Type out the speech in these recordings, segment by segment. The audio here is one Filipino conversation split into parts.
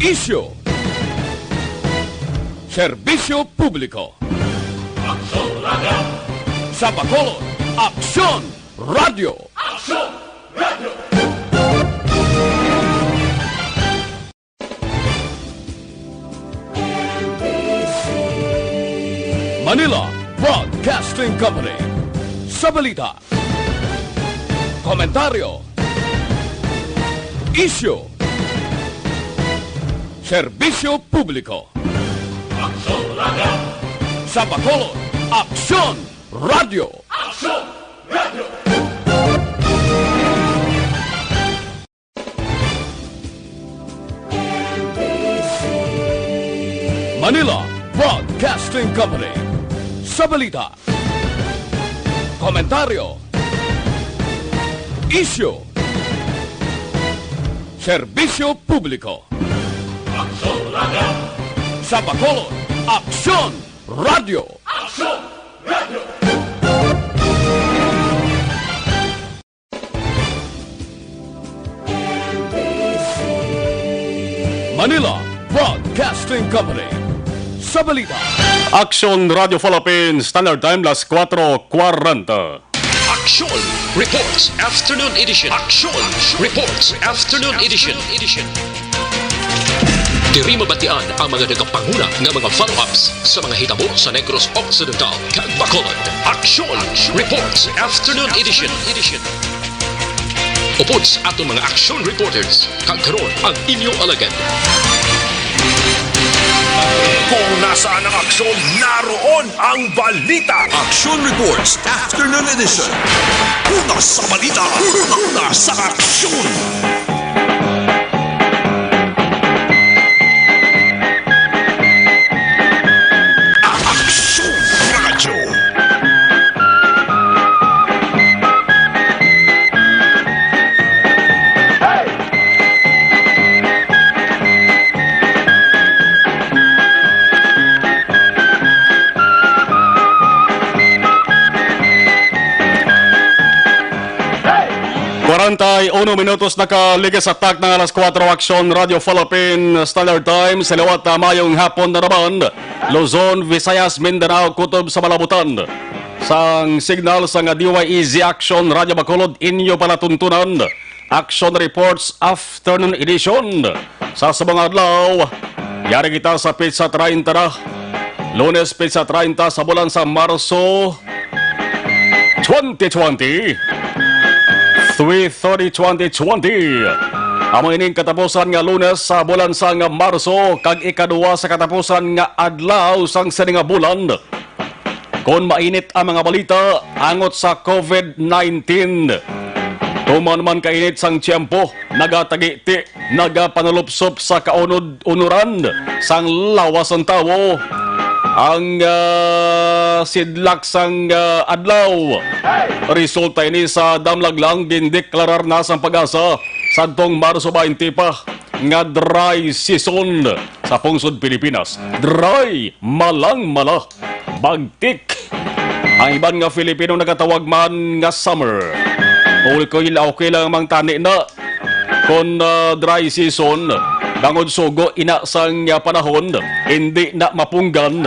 Isyu, serbisyo publiko. Aksyon Radio! Sa Bacolod, Aksyon Radio! Aksyon Radio! Manila Broadcasting Company. Sa balita, komentaryo, isyu, serbisyo publiko. Aksyon Radio! Sa Bacolod, Aksyon Radio! Aksyon Radio! Manila Broadcasting Company. Sa balita, komentaryo, isyu, serbisyo publiko. Aksyon Radio! Sa Bacolod, Aksyon Radio! Aksyon Radio! Manila Broadcasting Company. Sa balita, Aksyon Radio Philippines, Standard Time, las 4:40. Aksyon Reports Afternoon Edition. Aksyon Reports Afternoon Edition. Diri mabatian ang mga nagapanguna ng mga follow-ups sa mga hitabo sa Negros Occidental kag Bacolod. Aksyon Reports Afternoon Edition. Upod sa atong mga action reporters, kag karon ang inyong alagad. Kung nasaan ang aksyon, naroon ang balita. Action Reports Afternoon Edition. Una sa balita, una sa aksyon. Aksyon Radio. Minutos nakaligas attack ng alas 4 Aksyon Radio Philippine Standard Time sa liwat na mayong hapon na naman Luzon, Visayas, Mindanao, kutob sa Malabutan sang signal sa nga DYEZ Aksyon Radio Bacolod inyo palatuntunan Action Reports Afternoon Edition sa sabang adlaw yari kita sa Pizza 30 na Lunes Pizza 30 sa bulan sa Marso 2020 3/30/2020. Amo ining katapusan nga Lunes sa bulan sa nga Marso kag ikaduwa sa katapusan nga adlaw sang sini nga bulan. Kon mainit ang mga balita angot sa COVID-19. Tuman man kainit sang tiyempo, nagatagiti, nagapanulupsop sa kaunod-unuran sang lawas ang tawo. Ang sidlak sang adlaw. Resulta ini sa damlag lang dindeklarar na sang pag-asa sadtong Marso 20 pa nga dry season sa pungsod Pilipinas. Dry, malang-mala, bagtik. Ang iban nga Filipino nagatawag man nga summer. Okay lang mang tani na kon dry season. Bangod sugo ina sang panahon, hindi na mapunggan.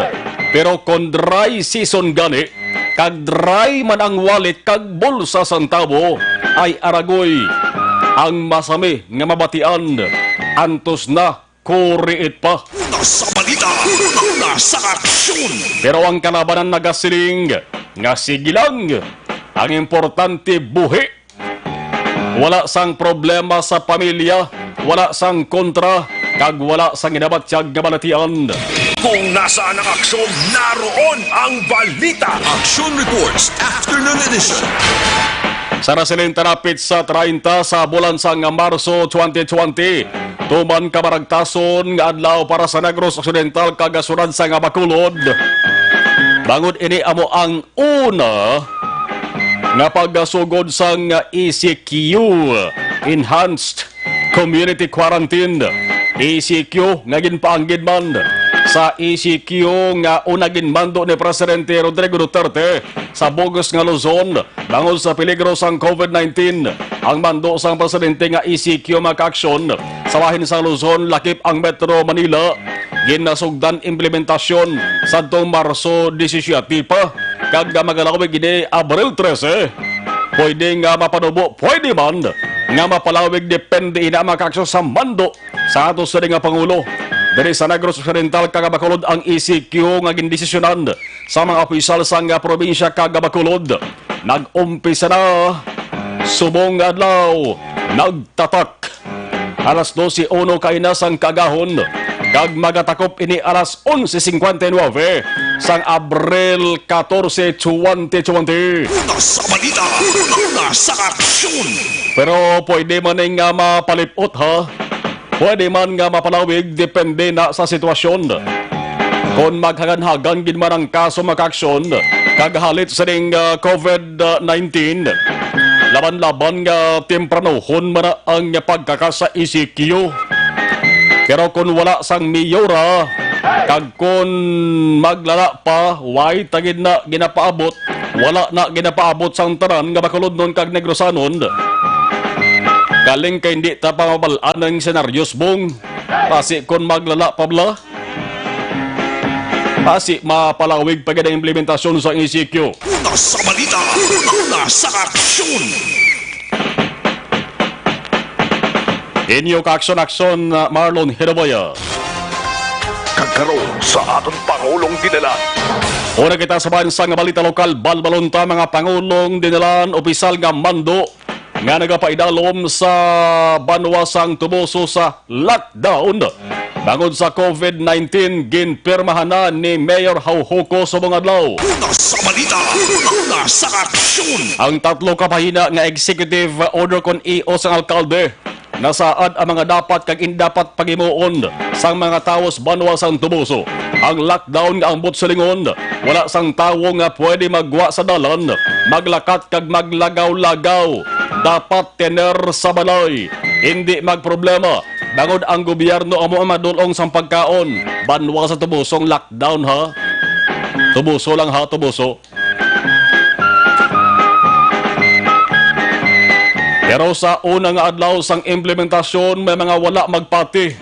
Pero kon dry season gani, kag dry man ang wallet kag bulsa sang tao, ay aragoy ang masami nga mabatian. Antos na kuriit pa. Una sa balita, una sa aksyon. Pero ang kalabanan nagasiling nga sigilang. Ang importante buhi. Wala sang problema sa pamilya, wala sang kontra, kag wala sang inabatyag nga balatian. Kung nasaan ang aksyon, naroon ang balita. Action Reports Afternoon Edition. Sa rasilin tanapit sa 30 sa bulan sa nga Marso 2020, tuman kamaragtason nga adlaw para sa Negros Occidental kagasunod sa nga Bacolod. Bangod ini amo ang una nga paggasugod sa nga ECQ, Enhanced Community Quarantine. ECQ nga ginpaanggid man sa ECQ nga unagin mando ni Presidente Rodrigo Duterte sa Bugos nga Luzon bangod sa peligro sang COVID-19. Ang mando sang presidente nga ECQ maka-aksyon sa bahin sa Luzon, lakip ang Metro Manila. Ginasugdan implementasyon sa Marso 17 pa. Kag magalawig gini Abril 13. Pwede nga mapanubo, pwede man nga mapalawig depende ina makaksyon sa mando sa ato sa nga Pangulo. Dari sa Negros Occidental kagabakulod ang ECQ nga gindesisyonan sa mga opisyal sa nga probinsya kagabakulod. Nag-umpisa na subong adlaw, nagtatak. Alas 12:01 kainas ang kagahon. Kag magatakop ini alas 11:59 sang Abril 14, 2020. Una sa balita, una sa aksyon. Pero pwede man nga mapalipot ha. Pwede man nga mapalawig depende na sa sitwasyon. Kung maghagan-hagan gid man ang kaso makaksyon kagahalit sa ning COVID-19. Laban-laban nga tempranohon man ang pagkakasa ECQ. Pero kung wala sang miyora, kag kung maglala pa, why tagid na ginapaabot, wala na ginapaabot sang tanan nga bakulod nun kag Negrosanon. Galing kay hindi ta pamabalaan ng senaryos bong, pasi kung maglala pa bla, pasi mapalawig pagid ang implementasyon sa ECQ. Una sa balita, una sa aksyon. Inyo ka-aksyon, Marlon Hiraboya. Kagkaroon sa aton Pangulong dinalan. Una kita sa bansang balita lokal, balbalonta mga Pangulong dinalan, opisyal nga mando nga nagapaidalom sa banwasang tubuso sa lockdown. Bangod sa COVID-19, ginpirmahan na ni Mayor Hauhoko sa mga adlaw. Una sa balita, una sa aksyon. Ang tatlo kapahina nga executive order kon EO sang alkalde nasaad ang mga dapat kag indapat pagimuon sang mga taos banwasang tubuso. Ang lockdown nga ambot sa lingon, wala sang tawo nga pwede magwa sa dalan, maglakat kag maglagaw-lagaw. Dapat tener sa balay, hindi magproblema. Bangod ang gobyerno amo ang madulong sang pagkaon. Banwa sa tubusong lockdown ha. Tubuso lang ha, tubuso. Pero sa unang adlaw sang implementasyon, may mga wala magpati.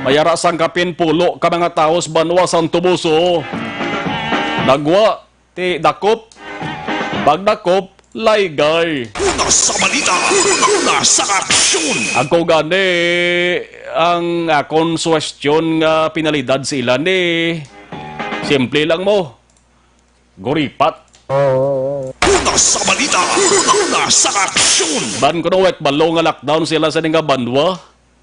Mayara sang kapin pulo ka mga taos banwa sang tubuso. Nagwa, ti dakop, pagdakop, laygay. Una sa balita, una sa aksyon. Ako gani, ang akong suwestyon nga pinalidad sila ni, simple lang mo, guripat. Una sa balita, una sa aksyon. Ban ko wek balo nga lockdown sila sa nga banwa.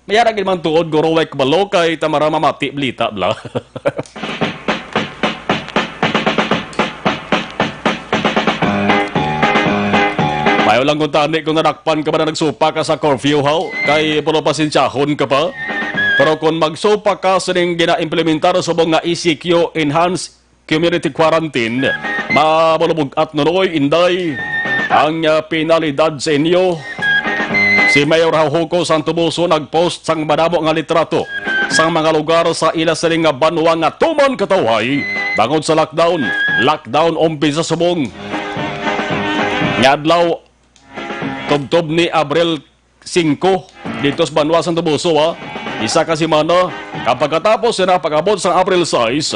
Mayara gid man tuod guro wek balo kay tamara mamati blita bla. Mayo lang kung tani kung nadakpan ka ba na nagsupa ka sa curfew how kay pulo pasensyahon ka pa. Pero kung magsupa ka sa ning gina-implementar subong nga ECQ Enhanced Community Quarantine, mabulubog at nunoy inday ang penalidad sa inyo. Si Mayor Hauhoko sang Tubuso nagpost sang madamo nga litrato sang mga lugar sa ila sa nga banwa nga tuman katawhay bangod sa lockdown. Lockdown umpisa subong nga adlaw tubtob ni Abril 5 dito sa banwa sang Tubuso ha. Isa kasi mana kapag katapos na pag-abot sang April 6,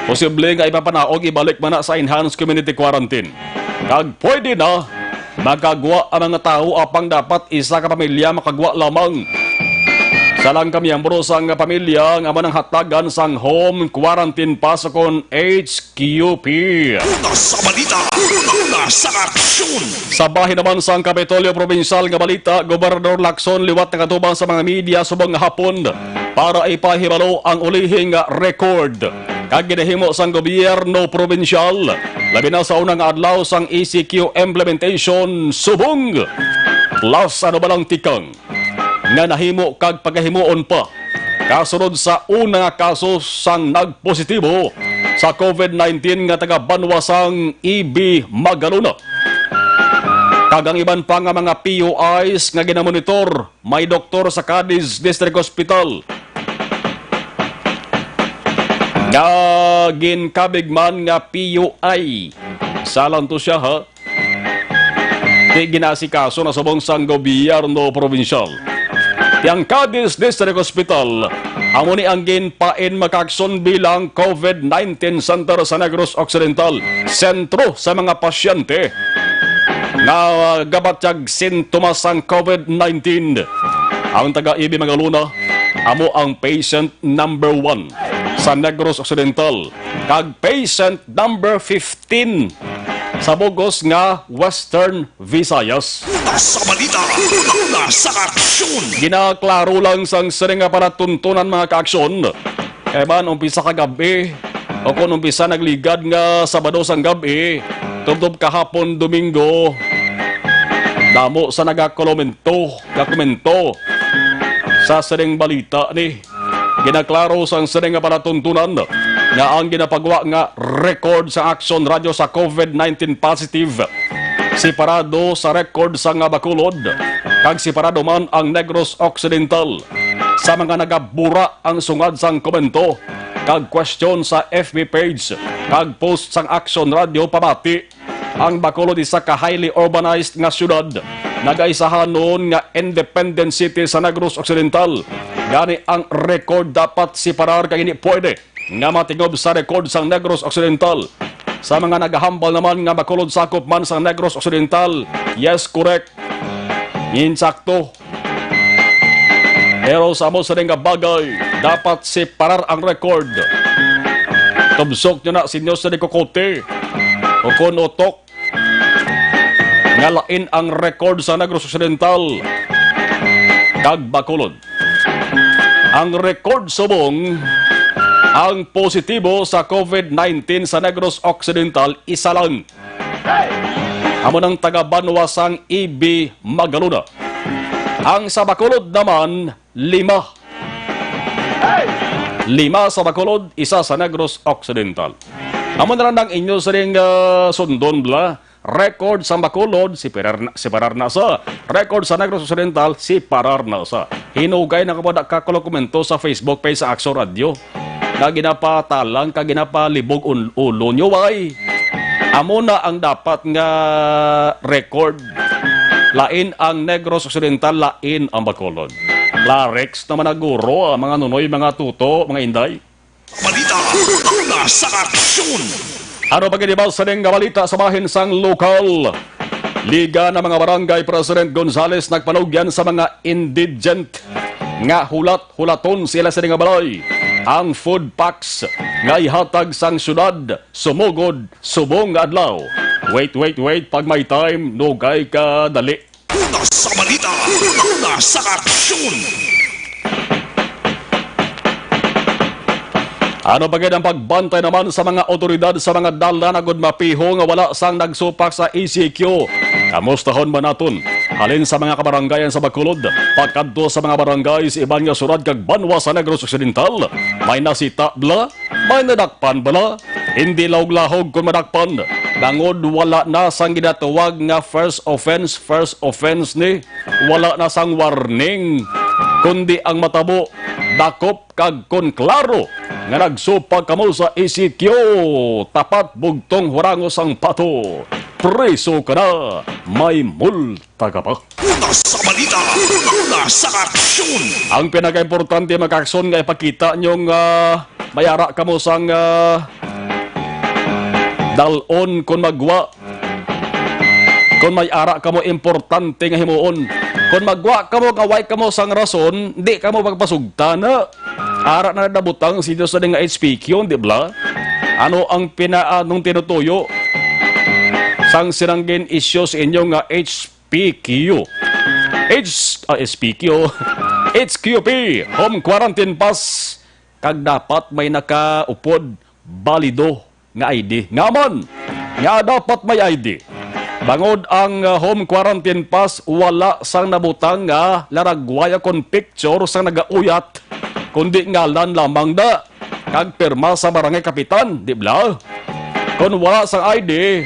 posible nga ipapanaog ibalik man na sa Enhanced Community Quarantine. Kag pwede na magkagwa ang mga tao apang dapat isa ka pamilya makagwa lamang. Salang kamiyembro sang pamilya nga manang hatagan sang home quarantine pass kon HQP. Una sa balita, una sa aksyon. Sa bahin naman sang Kapitolyo Provincial nga balita, Gobernador Lacson liwat na katubang sa mga media subong nga hapon para ipahibalo ang ulihing record kag ginahimo sang gobyerno provincial labi na sa unang adlaw sang ECQ implementation subong plus ano ba lang tikang nga nahimo kag pagahimuon pa kasunod sa una kaso sang nagpositibo sa COVID-19 nga taga Banwasang EB Magalona. Kag ang iban pa nga mga PUIs nga ginamonitor may doktor sa Cadiz District Hospital nga ginkabigman nga PUI. Salang to siya ha. Di ginasikaso na subong sang gobyerno provincial. Tiyang Cadiz District Hospital amo ni ang ginpain makakson bilang COVID-19 Center sa Negros Occidental, sentro sa mga pasyente nga gabatyag sintomas ang COVID-19. Ang taga-Ibi Magaluna amo ang patient number 1 sa Negros Occidental kag patient number 15 sa Bugos nga Western Visayas. Sa balita, nasa aksyon. Ginaklaro lang sang sering nga para tuntunan mga kaaksyon. Eman umpisa kagabi o kung umpisa nagligad nga Sabado sang gabi, tubtob kahapon Domingo, damo sa nagakomento sa sering balita ni. Ginaklaro sang sering nga para tuntunan nga ang ginapagwa nga record sa Action Radio sa COVID-19 positive separado sa record sa nga Bacolod kag separado man ang Negros Occidental. Sa mga nagabura ang sungad sang komento kag question sa FB page kag post sang Action Radio pamati, ang Bacolod isa ka highly urbanized nga syudad, nagaisahan noon nga independent city sa Negros Occidental. Gani ang record dapat separar kay hindi pwede nga matingob sa record sang Negros Occidental. Sa mga nagahambal naman nga Bacolod sakop man sa Negros Occidental, yes, correct, insakto. Pero sa mo sa nga bagay, dapat separar ang record. Tubsok nyo na sinyo sa Kokote o Konotok nga lain ang record sa Negros Occidental kag Bacolod. Ang record subong ang positibo sa COVID-19 sa Negros Occidental isa lang. Amo ng taga Banwasang Ibi Magaluna. Ang sa Bacolod naman 5 sa Bacolod, isa sa Negros Occidental. Amo na lang ang inyo sa ring sundon bla. Record sa Bacolod, separar na sa. Record sa Negros Occidental, separar na sa. Hinugay na kapag kakomento sa Facebook page sa Action Radio. Na ginapatalang, ginapalibog ulo nyo, ay. Amo na ang dapat nga record. Lain ang Negros Occidental, lain ang Bacolod. Larex naman na guro, mga nunoy, mga tuto, mga inday. Balita, nasa aksyon. Ano pa ginibal sa nga balita sa bahin sang lokal? Liga ng mga barangay President Gonzales nagpanugyan sa mga indigent nga hulat-hulaton sila sa nga balay. Ang food packs nga ihatag sang syudad sumugod subong nga adlaw. Wait, pag may time, nugay ka dali. Nasa balita, nasa aksyon. Ano bagay ang pagbantay naman sa mga otoridad sa mga dala na gud mapiho nga wala sang nagsupak sa ECQ? Kamustahon ba naton? Halin sa mga kabarangayan sa Bacolod, pagkadto sa mga barangay sa iban nga surad kag Banwa sa Negros Occidental, may nasita bla, may nadakpan bala, hindi lawg-lahog kung madakpan. Bangod wala na sang ginatawag nga first offense ni, wala na sang warning, kundi ang matabo, dakop kag konklaro nga nagsupag kamo sa ECQ, tapat bugtong hurangos ang pato. Preso ka na, may multa ka pa. Nasa balita, nasa aksyon. Ang pinaka-importante mag-aksyon nga ipakita nyong mayara kamo sang dalon kung magwa. Kung may ara kamo importante nga himuon. Kung magwa kamo kaway kamo sang rason, di kamo magpasugta na. Ara na nabutang si Diyos sa nga HPQ, di ba? Ano ang anong tinutuyo? Sang sinanggin issues inyong nga HPQ. HQP, Home Quarantine Pass. Kag dapat may nakaupod, balido nga ID. Ngaman, nga dapat may ID. Bangod ang home quarantine pass, wala sang nabutang nga laragwaya kon picture sang nagauyat, kundi ngalan lamang da kag pirma sa barangay kapitan, di ba? Kung wala sang ID,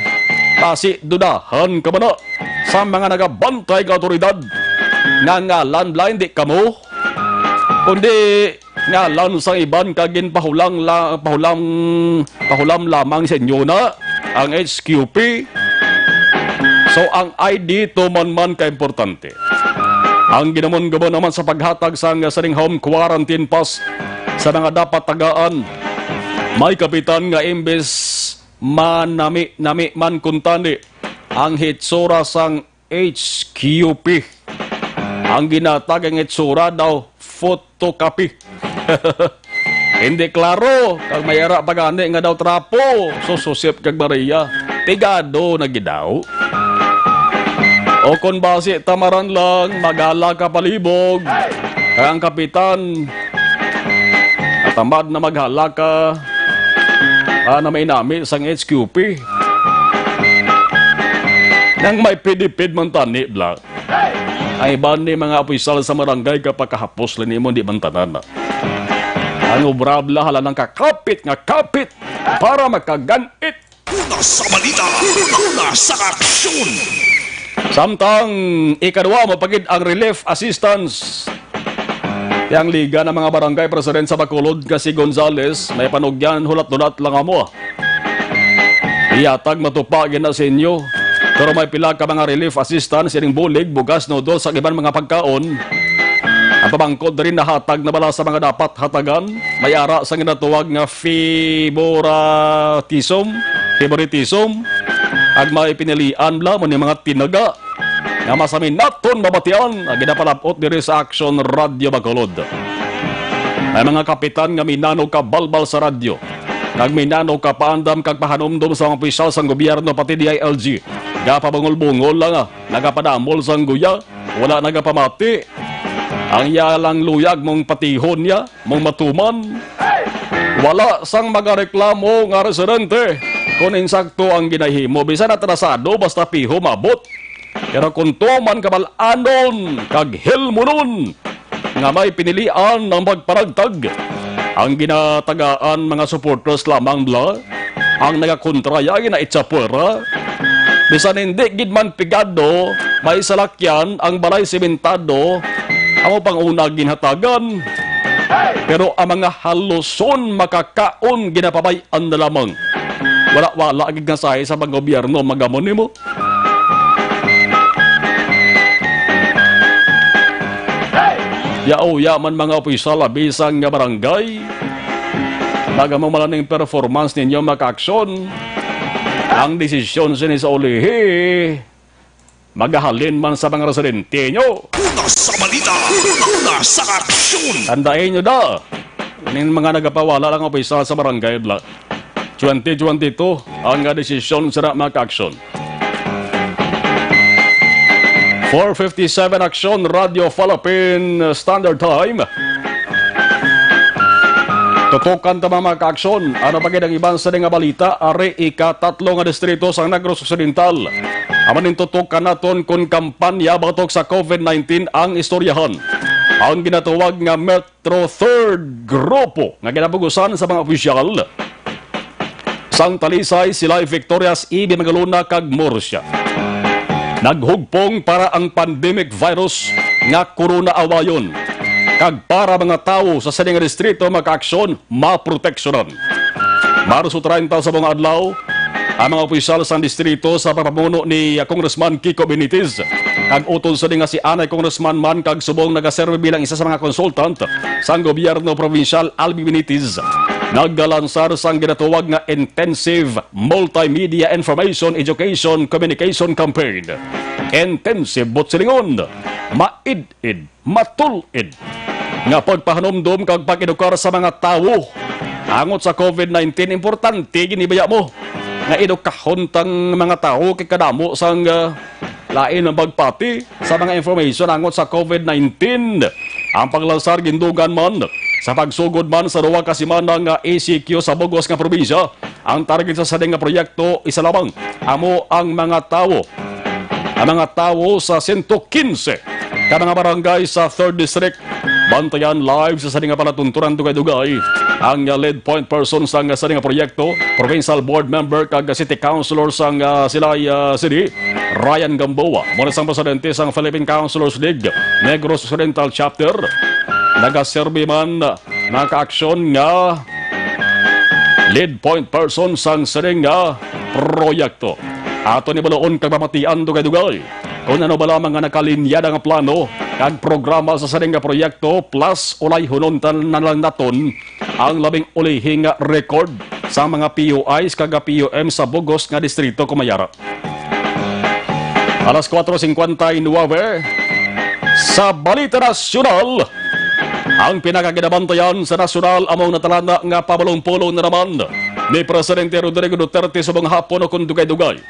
pasi dudahan ka ba na sa mga nagabantay ka otoridad nga ngalan blind di kamo, kundi ngalan sang iban kagin pahulam lamang sa inyo na ang HQP. So, ang ID to man ka importante. Ang ginamon-gabo naman sa paghatag sa saring home quarantine pass sa mga dapat tagaan. May kapitan nga imbes manami-nami man kuntani ang hitsura sang HQP. Ang ginatag ang hitsura daw photocopy. Hindi klaro kag mayara pagani nga daw trapo. So susip kag Maria, pigado na gidaw. O kon base tamaran lang, magala ka palibog. Kaya ang kapitan, tamad na maghala ka na may nami sang HQP. Nang may pidipid man tani bla. Ay ba ni mga opisyal sa barangay kapag kahapos lang mo di man tanan na. Ang obrabla hala ng kakapit nga kapit para makaganit. Una sa balita, una sa aksyon. Samtang ikadwa mapagid ang relief assistance. Yang liga ng mga barangay president sa Bacolod kasi Gonzales may panugyan hulat-hulat lang mo. Iyatag matupagin na sa inyo. Pero may pila ka mga relief assistance sining bulig, bugas, noodles sa ibang mga pagkaon. Ang pabangkod rin nahatag na bala sa mga dapat hatagan. May ara sa ginatuwag nga favoritism. Ag may pinilian bla mo ni mga tinaga nga masamin naton mabatian ang ginapalapot diri sa Action Radio Bacolod. May mga kapitan nga minano ka balbal sa radyo. Kag minano ka paandam kag pahanumdum sa mga opisyal sang gobyerno pati DILG. Gapabungol-bungol lang nagapadamol sang guya, wala nagapamati. Ang yalang luyag mong patihon niya, mong matuman. Wala sang magareklamo nga residente. Kung insakto ang ginahimo, bisan atrasado basta piho mabot. Pero kung tuman kabalanon, kag hilmunon, nga may pinilian ng pagparagtag. Ang ginatagaan mga supporters lamang bla, ang nagakontraya na itsapura. Bisan hindi gidman pigado, may salakyan ang balay simentado, ang panguna ginhatagan. Pero ang mga haluson makakaon ginapabayan na lamang. Wala agig nga sahi sa mga gobyerno magamon nimo. Yao man mga opisyal bisang nga barangay. Magamang malaning performance ninyo maka-aksyon. Ang desisyon sini sa ulihi magahalin man sa mga residente nyo. Una sa balita, una sa aksyon. Tandain nyo da. Ning mga nagapawala lang opisyal sa barangay bla. 2022 ang desisyon sa maka-aksyon. 4:57 Aksyon Radio Philippine Standard Time. Tutukan ta mga ka-aksyon. Ano pagid ang ibang sa nga balita? Are ika-3 nga distrito sa Negros Occidental. Amanin tutukan naton kung kampanya batok sa COVID-19 ang istoryahan. Ang ginatuwag nga Metro 3rd Grupo nga ginabugusan sa mga opisyal. Sang Talisay, Silay, Victorias, Ibi, Magaluna, kag Murcia. Naghugpong para ang pandemic virus nga corona awayon. Kag para mga tao sa saning distrito maka-aksyon, maproteksyonan. Marso 30 sa mga adlaw, ang mga opisyal sa distrito sa papamuno ni Congressman Kiko Benitez kag utol sa nga si Anay Congressman man kag subong nagaserve bilang isa sa mga consultant sa gobyerno provincial Albi Benitez. Naggalansar sang ginatuwag nga Intensive Multimedia Information Education Communication Campaign. Intensive botsilingon, maid-id, matulid nga pagpahanumdum kag pag-edukar sa mga tao angot sa COVID-19. Importante ginibaya mo nga edukahon tang mga tao kay kadamo sang lain ang pagpati sa mga information angot sa COVID-19. Ang paglansar gindugan man sa pagsugod man sa duwa ka semana nga ACQ sa Bogos nga probinsya. Ang target sa sading nga proyekto isa lamang amo ang mga tao sa 115 ka mga barangay sa 3rd District. Bantayan live sa sading nga palatunturan dugay-dugay ang lead point person sa sading nga proyekto, provincial board member kag city councilor sang Silay City, Ryan Gamboa. Muna sang presidente sang Philippine Councilors League Negros Occidental Chapter. Nagaserbi man naka-aksyon nga lead point person sang sading nga proyekto. Ato ni baloon kag mamatian dugay-dugay kung ano ba lamang nga nakalinya nga plano kag programa sa saning nga proyekto plus ulay hunontan na lang naton ang labing ulihing nga record sa mga PUIs kag PUM sa Bugos nga distrito Kumayara. Alas 4:59 sa Balita Nasyonal, ang pinakaginabantayan sa nasyonal among natalana nga pabalong-pulong na naman ni Presidente Rodrigo Duterte subong hapon o kung dugay-dugay.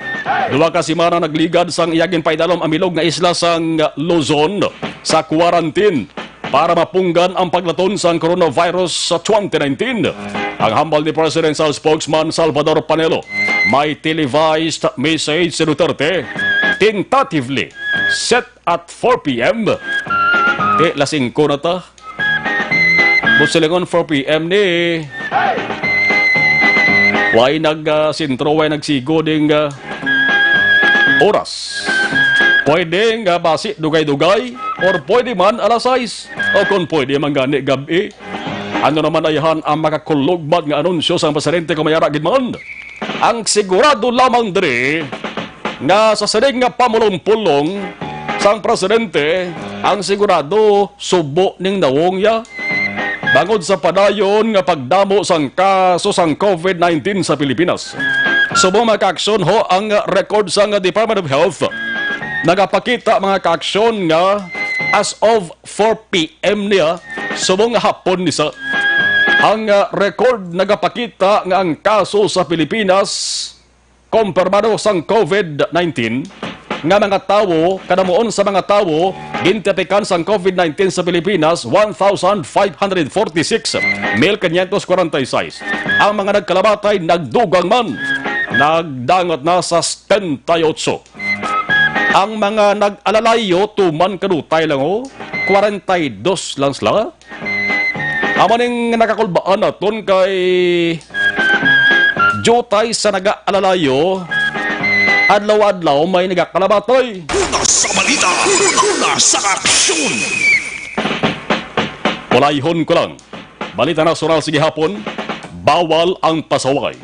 Duwa ka simana nagligad sang iyagin paidalom amilog nga isla sang Luzon sa quarantine para mapunggan ang paglaton sang coronavirus sa 2019. Ang hambal ni Presidential Spokesman Salvador Panelo, may televised message si Duterte tentatively set at 4 p.m. Lasing ko na ta. Busilingon 4 p.m. ni way nag-sintro, way nagsigo ding oras. Pwede nga basi dugay-dugay or pwede man alas 6 o kung pwede man gani gabi. Ano naman ayahan ang makakulugbat nga anunsyo sa Presidente Kumayara gidman. Ang sigurado lamang diri nga sa saling nga pamulong-pulong sang Presidente, ang sigurado subo ning nawong ya. Bangod sa padayon nga pagdamo sang kaso sang COVID-19 sa Pilipinas. Subong mga kaaksyon ho ang record sang Department of Health. Nagapakita mga kaaksyon nga as of 4 p.m. niya, subong hapon nisa. Ang record nagapakita nga ang kaso sa Pilipinas kumpirmado sang COVID-19 nga mga tawo, kadamuon sa mga tawo, gintipikan sang COVID-19 sa Pilipinas, 1,546, 1,546. Ang mga nagkalabatay, nagdugang man, nagdangot na sa 78. Ang mga nag-alalayo, tuman kadutay lang 42 lang sila. Amaning nakakulbaan naton kay jutay sa nag-alalayo, adlaw-adlaw may nagakalabatay. Una sa balita, una sa aksyon. Kulayhon ko lang. Balita Nasional sige hapon, bawal ang pasaway.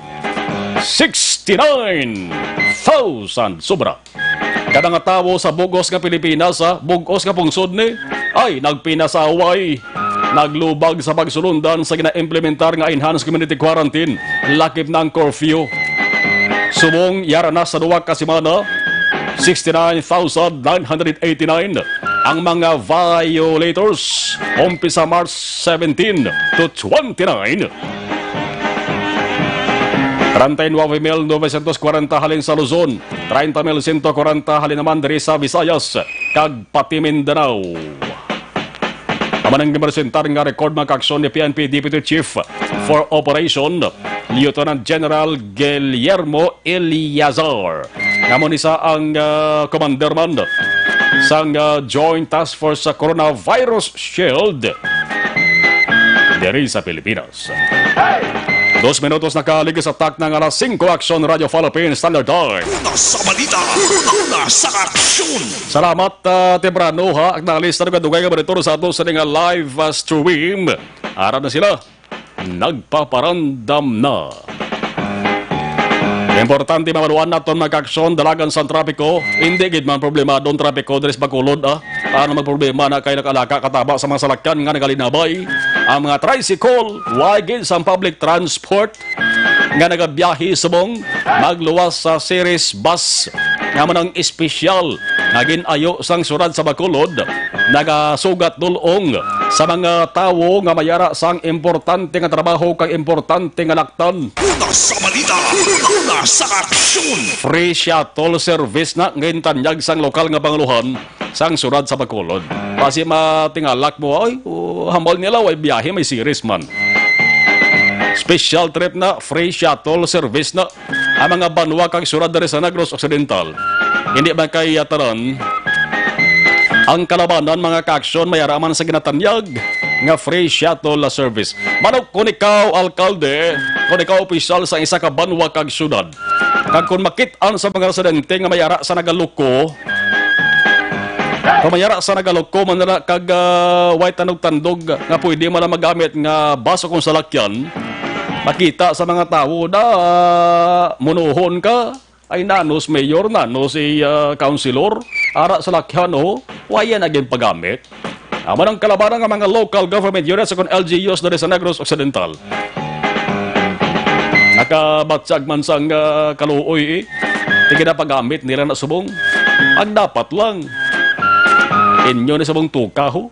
69,000 sobra. Kada nga tawo sa Bugos nga Pilipinas, sa Bugos nga pungsod ni, ay nagpinasaway. Naglubag sa pagsulundan sa gina-implementar nga enhanced community quarantine, lakip ng curfew. Subong yara na sa duwa ka simana, 69,989 ang mga violators umpisa March 17 to 29. 39,940 halin sa Luzon, 30,140 halin naman diri sa Visayas, kag pati Mindanao. Aman ang gipresentar nga record mga kaaksyon ni PNP Deputy Chief for Operation, Lieutenant General Guillermo Eliazar. Ngamon isa ang commander man sang Joint Task Force sa Coronavirus Shield diri sa Pilipinas. 2 minutos nakaligas sa tak ng alas 5 Action Radio Philippines Standard Time. Una sa balita, una sa aksyon. Salamat temprano ha. Ang nalista ng kadugay nga monitor sa ato sa nga live stream. Araw na sila. Nagpaparandam na. Importante mamaluan naton mag-aksyon dalagan sa trapiko. Hindi gid man problema don trapiko diri sa Bacolod Ano magproblema na kay nakalaka kataba sa mga salakyan nga nagalinabay. Ang mga tricycle, wagin sa public transport nga nagabiyahe subong magluwas sa series bus nga manang espesyal nga ginayo sang surad sa Bacolod, nagasugat dulong sa mga tawo nga mayara sang importante nga trabaho kag importante nga laktan. Una sa balita, una sa aksyon. Free shuttle service na ngayon tanyag sang lokal nga banguluhan sang surad sa Bacolod. Kasi matingalak mo, ay, hambal nila, ay biyahe, may series man. Special trip na, free shuttle service na. Ang mga banwa kag surad dari sa Negros Occidental. Hindi ba kay yataran? Ang kalabanan, mga kaaksyon, may araman sa ginatanyag nga free shuttle service. Manok, kung ikaw, alkalde, kung ikaw opisyal sa isa ka banwa kag syudad, kag kung makitaan sa mga residente nga may ara sa nagaluko, kamayara sa nagaloko man na kag white tandog nga pwede man na magamit nga baso kung salakyan, makita sa mga tao na munuhon ka ay nanos mayor, nanos si councilor, ara sa lakyan waya naging paggamit. Aman ang kalabanan ng mga local government units kung LGUs na sa Negros Occidental. Nakabatsag man sang kaluoy Tingin na paggamit nila na subong. Ang dapat lang. Inyo ni subong tukaho.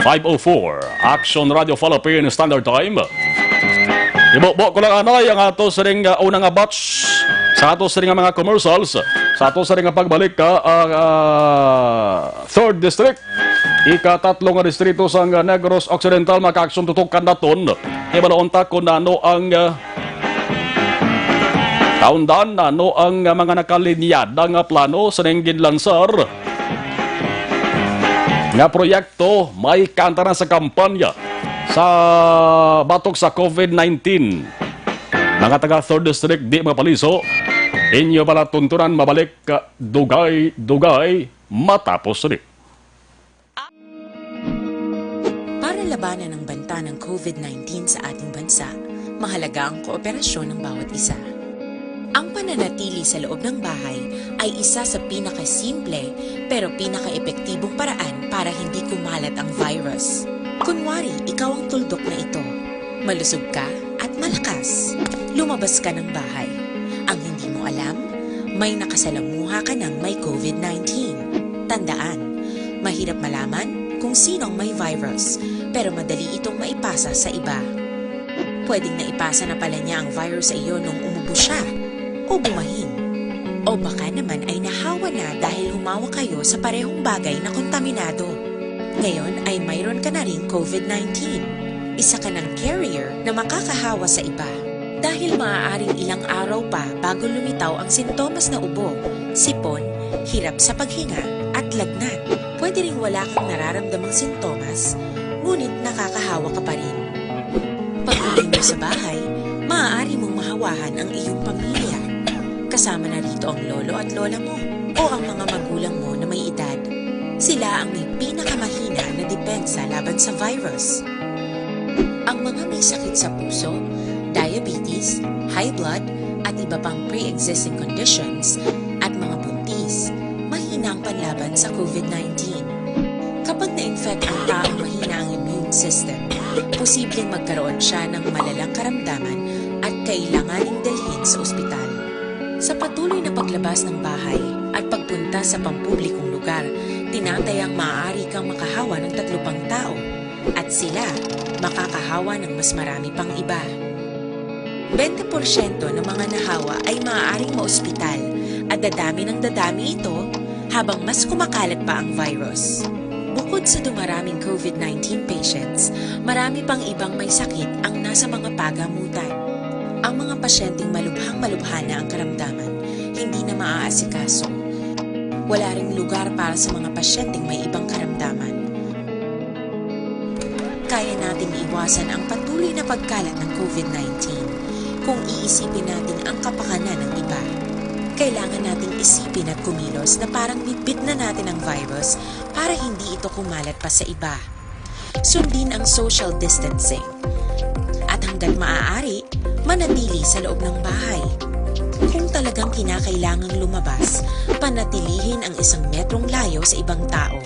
5:04 Action Radio Philippine Standard Time. Ibo-bo ko lang anay ang ato sa ring unang batch sa ato sa ring mga commercials sa ato sa ring pagbalik ka ang 3rd District. Ika-3 nga distrito sa Negros Occidental maka-action tutukan naton. Ibalaunta ko na ano ang taundan na ano ang mga nakalinyada nga plano sa nenggin lansar nga proyekto may kanta na sa kampanya sa batok sa COVID-19. Mga taga 3rd District di mapaliso, inyo pala tuntunan mabalik ka dugay-dugay matapos rin. Para labanan ang banta ng COVID-19 sa ating bansa, mahalaga ang kooperasyon ng bawat isa. Ang pananatili sa loob ng bahay ay isa sa pinakasimple pero pinaka-epektibong paraan para hindi kumalat ang virus. Kunwari, ikaw ang tuldok na ito. Malusog ka at malakas. Lumabas ka ng bahay. Ang hindi mo alam, may nakasalamuha ka ng may COVID-19. Tandaan, mahirap malaman kung sinong may virus, pero madali itong maipasa sa iba. Pwedeng naipasa na pala niya ang virus sa iyo nung umubo siya o bumahin. O baka naman ay nahawa na dahil humawa kayo sa parehong bagay na kontaminado. Ngayon ay mayroon ka na ring COVID-19. Isa ka ng carrier na makakahawa sa iba. Dahil maaaring ilang araw pa bago lumitaw ang sintomas na ubo, sipon, hirap sa paghinga at lagnat. Pwede ring wala kang nararamdamang sintomas, ngunit nakakahawa ka pa rin. Pag-uwi mo sa bahay, maaari mong mahawahan ang iyong pamilya. Kasama na rito ang lolo at lola mo o ang mga magulang mo na may edad. Sila ang may pinakamahina na depensa laban sa virus. Ang mga may sakit sa puso, diabetes, high blood, at iba pang pre-existing conditions at mga buntis, mahina ang panlaban sa COVID-19. Kapag na-infect ang taong mahina ang immune system, posibleng magkaroon siya ng malalang karamdaman at kailanganing dalhin sa ospital. Sa patuloy na paglabas ng bahay at pagpunta sa pampublikong lugar, tinatayang maaari kang makahawa ng 3 pang tao at sila makakahawa ng mas marami pang iba. 20% ng mga nahawa ay maaaring maospital at dadami ng dadami ito habang mas kumakalat pa ang virus. Bukod sa dumaraming COVID-19 patients, marami pang ibang may sakit ang nasa mga pagamutan. Ang mga pasyenteng malubhang-malubha na ang karamdaman, hindi na maaasikaso. Wala ring lugar para sa mga pasyenteng may ibang karamdaman. Kaya nating iwasan ang patuloy na pagkalat ng COVID-19 kung iisipin natin ang kapakanan ng iba. Kailangan nating isipin at kumilos na parang bitbit na natin ang virus para hindi ito kumalat pa sa iba. Sundin ang social distancing. At hanggat maaari, manatili sa loob ng bahay. Kung talagang kinakailangang lumabas, panatilihin ang 1 metrong layo sa ibang tao.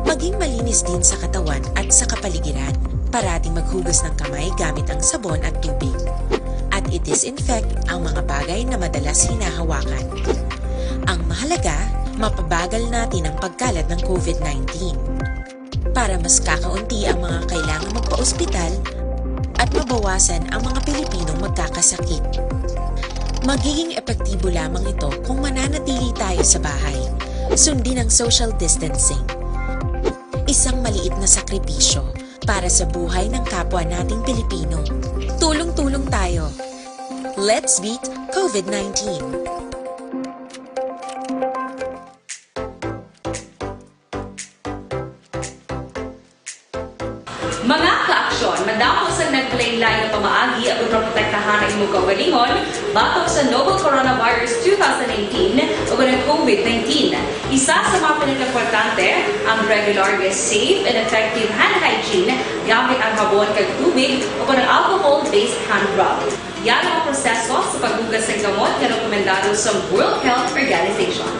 Maging malinis din sa katawan at sa kapaligiran. Parating maghugas ng kamay gamit ang sabon at tubig. At i-disinfect ang mga bagay na madalas hinahawakan. Ang mahalaga, mapabagal natin ang pagkalat ng COVID-19. Para mas kakaunti ang mga kailangang magpa-ospital at mabawasan ang mga Pilipinong magkakasakit. Magiging epektibo lamang ito kung mananatili tayo sa bahay. Sundin ang social distancing. Isang maliit na sakripisyo para sa buhay ng kapwa nating Pilipino. Tulong-tulong tayo. Let's beat COVID-19. Mga ka-aksyon, madamo sa naglaylay na pamaagi at uproprotektahan ang imong kaugalingon batok sa novel coronavirus 2018 o ng COVID-19. Isa sa mga pinaka-importante ang regular, safe, and effective hand hygiene gamit ang habon kag tubig o ng alcohol-based hand rub. Yan ang proseso sa paghugas ng gamot na rekomendado sa World Health Organization.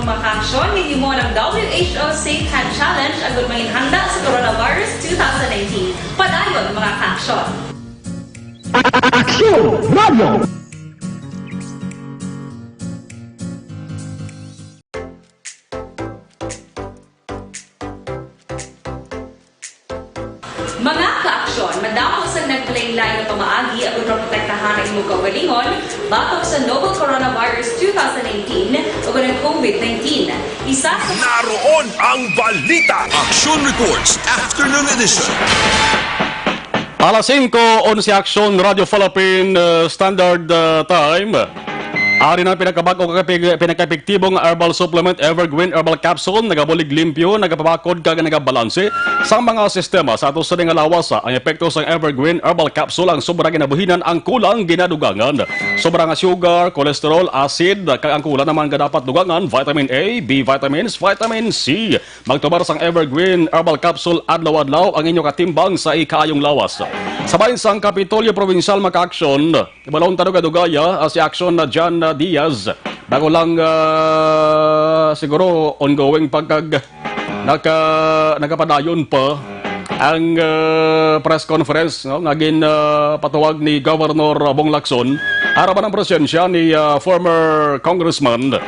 ang mga aksyon ng mo ng WHO Safe Hand Challenge agad handa sa Coronavirus 2019. Padayon mga aksyon. Mga kaaksyon, madamo sa nagpalaylay na pamaagi ang protektahan ang imong kaugalingon batok sa novel coronavirus 2018 o ng COVID-19. Isa sa Naroon ang balita. Action Reports Afternoon Edition. Alas 5, 11 Action Radio Philippine Standard Time. Ari na pinakaepektibong herbal supplement Evergreen Herbal Capsule, nagabulig limpyo, nagapabakod kag nagabalanse sa mga sistema sa ato sa nga lawasa. Ang epekto sa Evergreen Herbal Capsule ang sobra ginabuhinan ang kulang ginadugangan. Sobra nga sugar, cholesterol, acid, kag ang kulang naman nga dapat dugangan, vitamin A, B vitamins, vitamin C. Magtubar sang Evergreen Herbal Capsule adlaw-adlaw ang inyo katimbang sa ikaayong lawas. Sabay sang Kapitolyo Provincial maka-aksyon, ibalong tanong si aksyon na John Diaz. Bago lang siguro ongoing pagkag nakapadayon pa ang press conference naging patuwag ni Governor Bong Lacson harapan ng presensya ni former Congressman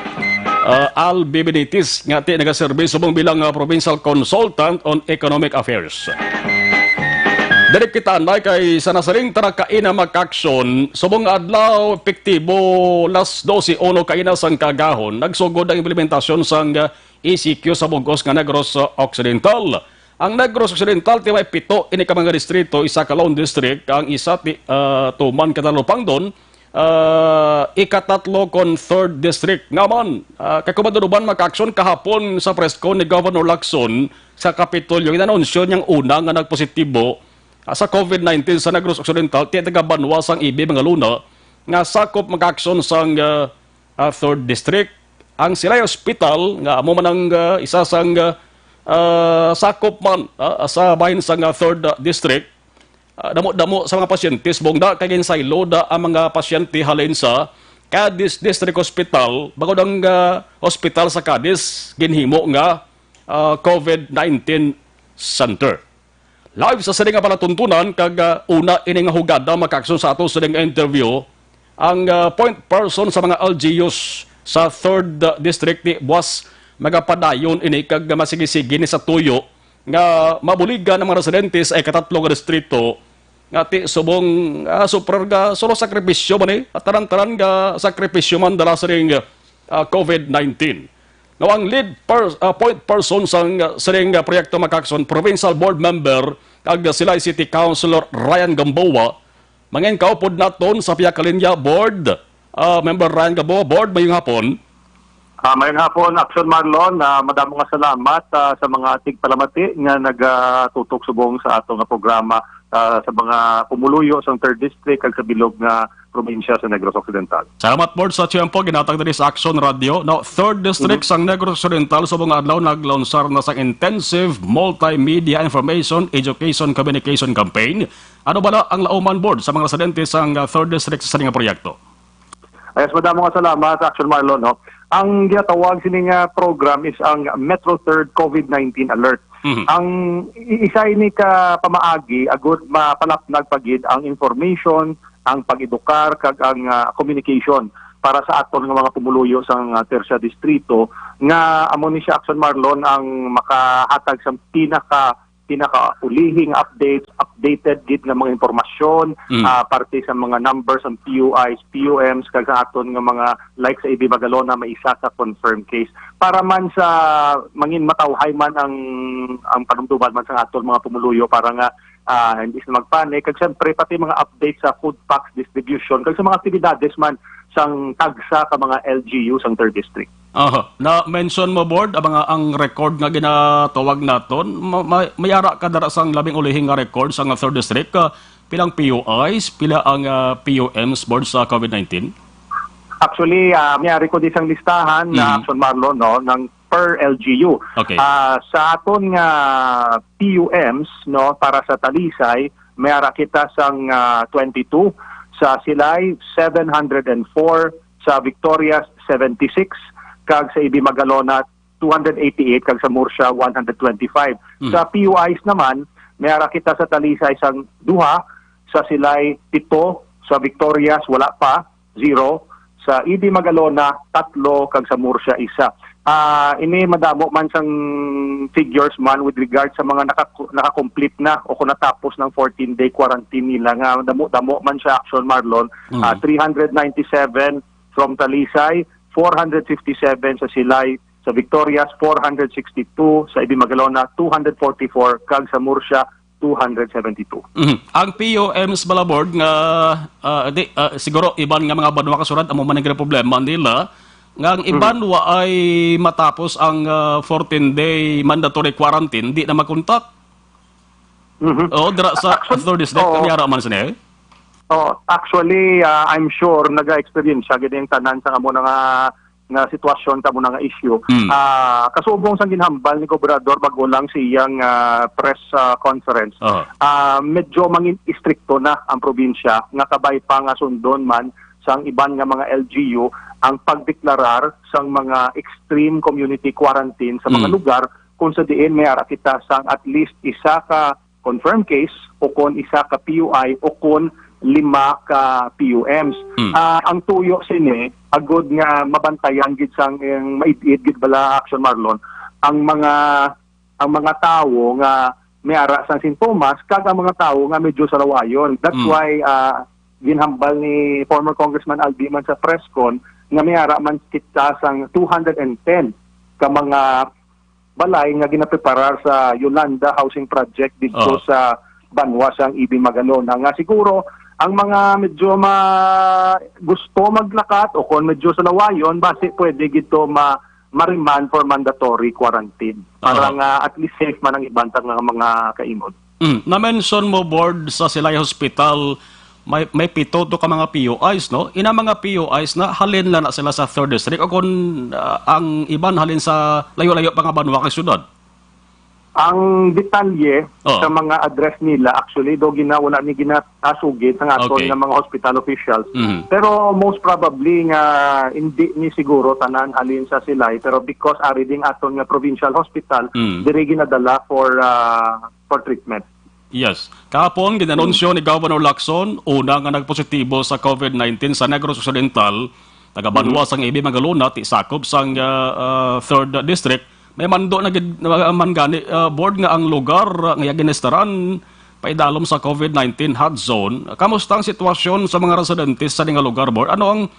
Al B. Benitez nga nagaserbi subong bilang Provincial Consultant on Economic Affairs. Dari kita anday kay sa nasaring tarakaina mag-aksyon, subong adlaw epektibo las 12 ono kaina sang kagahon, nagsugod ang implementasyon sang ECQ sa bugos nga Negros Occidental. Ang Negros Occidental tiway 7 ini ka mga distrito, isa ka Lone District, ang isa tuman katalupang doon, ikatatlo kon 3rd District. Ngaman, kakumadunuban mag-aksyon kahapon sa presko ni Governor Lacson sa Kapitolyo, inanunsyo niyang una nga nagpositibo sa COVID-19 sa Negros Occidental, tiya taga-Banwa sang ibi mga luna, nga sakop mag-aksyon sang 3rd District. Ang Silay Hospital, nga amo man ang isa sang sakop man sa bahin sang 3rd District, damo-damo sa mga pasyentes, bongda kagin sa iloda ang mga pasyente halin sa Cadiz District Hospital, bagod ang hospital sa Cadiz, ginhimo nga COVID-19 Center. Live sa sining nga palatuntunan kag una ining hugada makaksyon sa ato sining interview ang point person sa mga LGUs sa 3rd District ni Buwas magapadayon ini kag masigisigi ni sa tuyo nga mabuligan ng mga residentes ay katatlo nga distrito nga ti subong super ga solo sakripisyo man at taran-taran nga sakripisyo man dala sa ring COVID-19. Now, ang lead point person sa sining proyekto makaksyon, Provincial Board Member, kag sila City Councilor Ryan Gamboa, mangin kaupod naton sa Piyakalinya Board. Member Ryan Gamboa, Board, mayong hapon. Mayong hapon, Action Marlon, madamo nga salamat sa mga ating palamati nga nagatutok subong sa ato nga programa sa mga pumuluyo sa 3rd District kag sa bilog nga probinsya sa Negros Occidental. Salamat, Board, sa tiyempo. Ginatag din sa Action Radio. Now, 3rd District sang Negros Occidental, subong adlaw naglansar na sang intensive multimedia information, education, communication campaign. Ano ba na ang lauman, Board, sa mga residente sang 3rd District sa nga proyekto? Ayos, madamo nga salamat, Action Marlon. No? Ang ginatawag sining program is ang Metro 3rd COVID-19 Alert. Ang isa ini ka pamaagi, agud mapalapnag pagid ang information, ang pag-edukar kag ang communication para sa aton nga mga pumuluyo sa tersa distrito nga amo ni siya Action Marlon ang makahatag sa pinaka-ulihing updated gid nga mga impormasyon parte sa mga numbers ang PUIs, PUMs kag sa aton nga mga like sa Ibi Magalona may isa sa confirmed case para man sa mangin matawhay man ang panumduman man sa aton mga pumuluyo para nga hindi sila magpanik. Kag siyempre, pati mga updates sa food packs distribution. Kag sa mga aktibidades man sang tagsa ka mga LGU sang 3rd District. Na-mention mo, Board, ang record nga ginatawag naton. Mayara ka dara sang labing ulihing nga record sang 3rd District. Pilang PUIs, pila ang PUMs, Board, sa COVID-19? Actually, mayari ko disang listahan na Action Marlon, no, ng per LGU. Okay. Sa aton nga PUMs no para sa Talisay mayara kita sang 22, sa Silay 704, sa Victorias 76, kag sa Ibi Magalona 288 kag sa Murcia 125. Sa PUIs naman mayara kita sa Talisay isang duha, sa Silay 7, sa Victorias wala pa 0, sa Ibi Magalona 3 kag sa Murcia 1. Ini madamo man sang figures man with regard sa mga naka-complete na o kung natapos ng 14-day quarantine nila nga damo man siya Action Marlon. 397 from Talisay, 457 sa Silay, sa Victorias 462, sa Ibi Magalona 244 kag sa Murcia 272. Ang POMs balabord nga siguro iban nga mga banwa kasurad amo man nga problema nila nga ang iban ay matapos ang 14-day mandatory quarantine di na makontak. Dira sa third district kami ara man sini. Actually, I'm sure naga-experience siya gid tanan sa amo nga sitwasyon kamo nga issue. Kasubong sang ginhambal ni Gobernador bago lang siyang press conference. Medyo mangin istrikto na ang probinsya nga kabay pa nga sundon man sang iban nga mga LGU ang pagdeklarar sang mga extreme community quarantine sa mga lugar kung sa diin may ara kita sang at least isa ka confirmed case o kung isa ka PUI o kung 5 ka PUMs. Ang tuyo sini agod nga mabantayan gid sang maidid gid bala Action Marlon ang mga tawo nga may ara sang sintomas kag ang mga tawo nga medyo sarawayon. That's why ginhambal ni former Congressman Albiman sa presscon nga may ara man kita sang 210 ka mga balay nga ginapreparar sa Yolanda Housing Project dito sa Banwa sang Ibi Magalona nga siguro ang mga medyo gusto maglakat o kung medyo sa lawayon base pwede gito mariman for mandatory quarantine para nga at least safe man ang ibantang nga mga kaimod. Na-mention mo board sa Silay Hospital may 7 to ka mga POIs, no? Ina mga POIs na halin na sila sa 3rd district o kung ang iban halin sa layo-layo pa nga banwa kay syudad. Ang detalye sa mga address nila actually do wala ni ginasugid sa aton nga mga hospital officials. Pero most probably nga hindi ni siguro tanan halin sa Silay pero because ari ding aton nga provincial hospital diri ginadala for treatment. Yes. Kahapon, ginanunsyo ni Governor Lacson, una nga nagpositibo sa COVID-19 sa Negros Occidental, taga-Banwa sang Ibi Magalona, sakop sang 3rd District. May mando na mangani board nga ang lugar nga ginestaran paidalom sa COVID-19 hot zone. Kamusta ang sitwasyon sa mga residentes sa nga lugar, board? Anong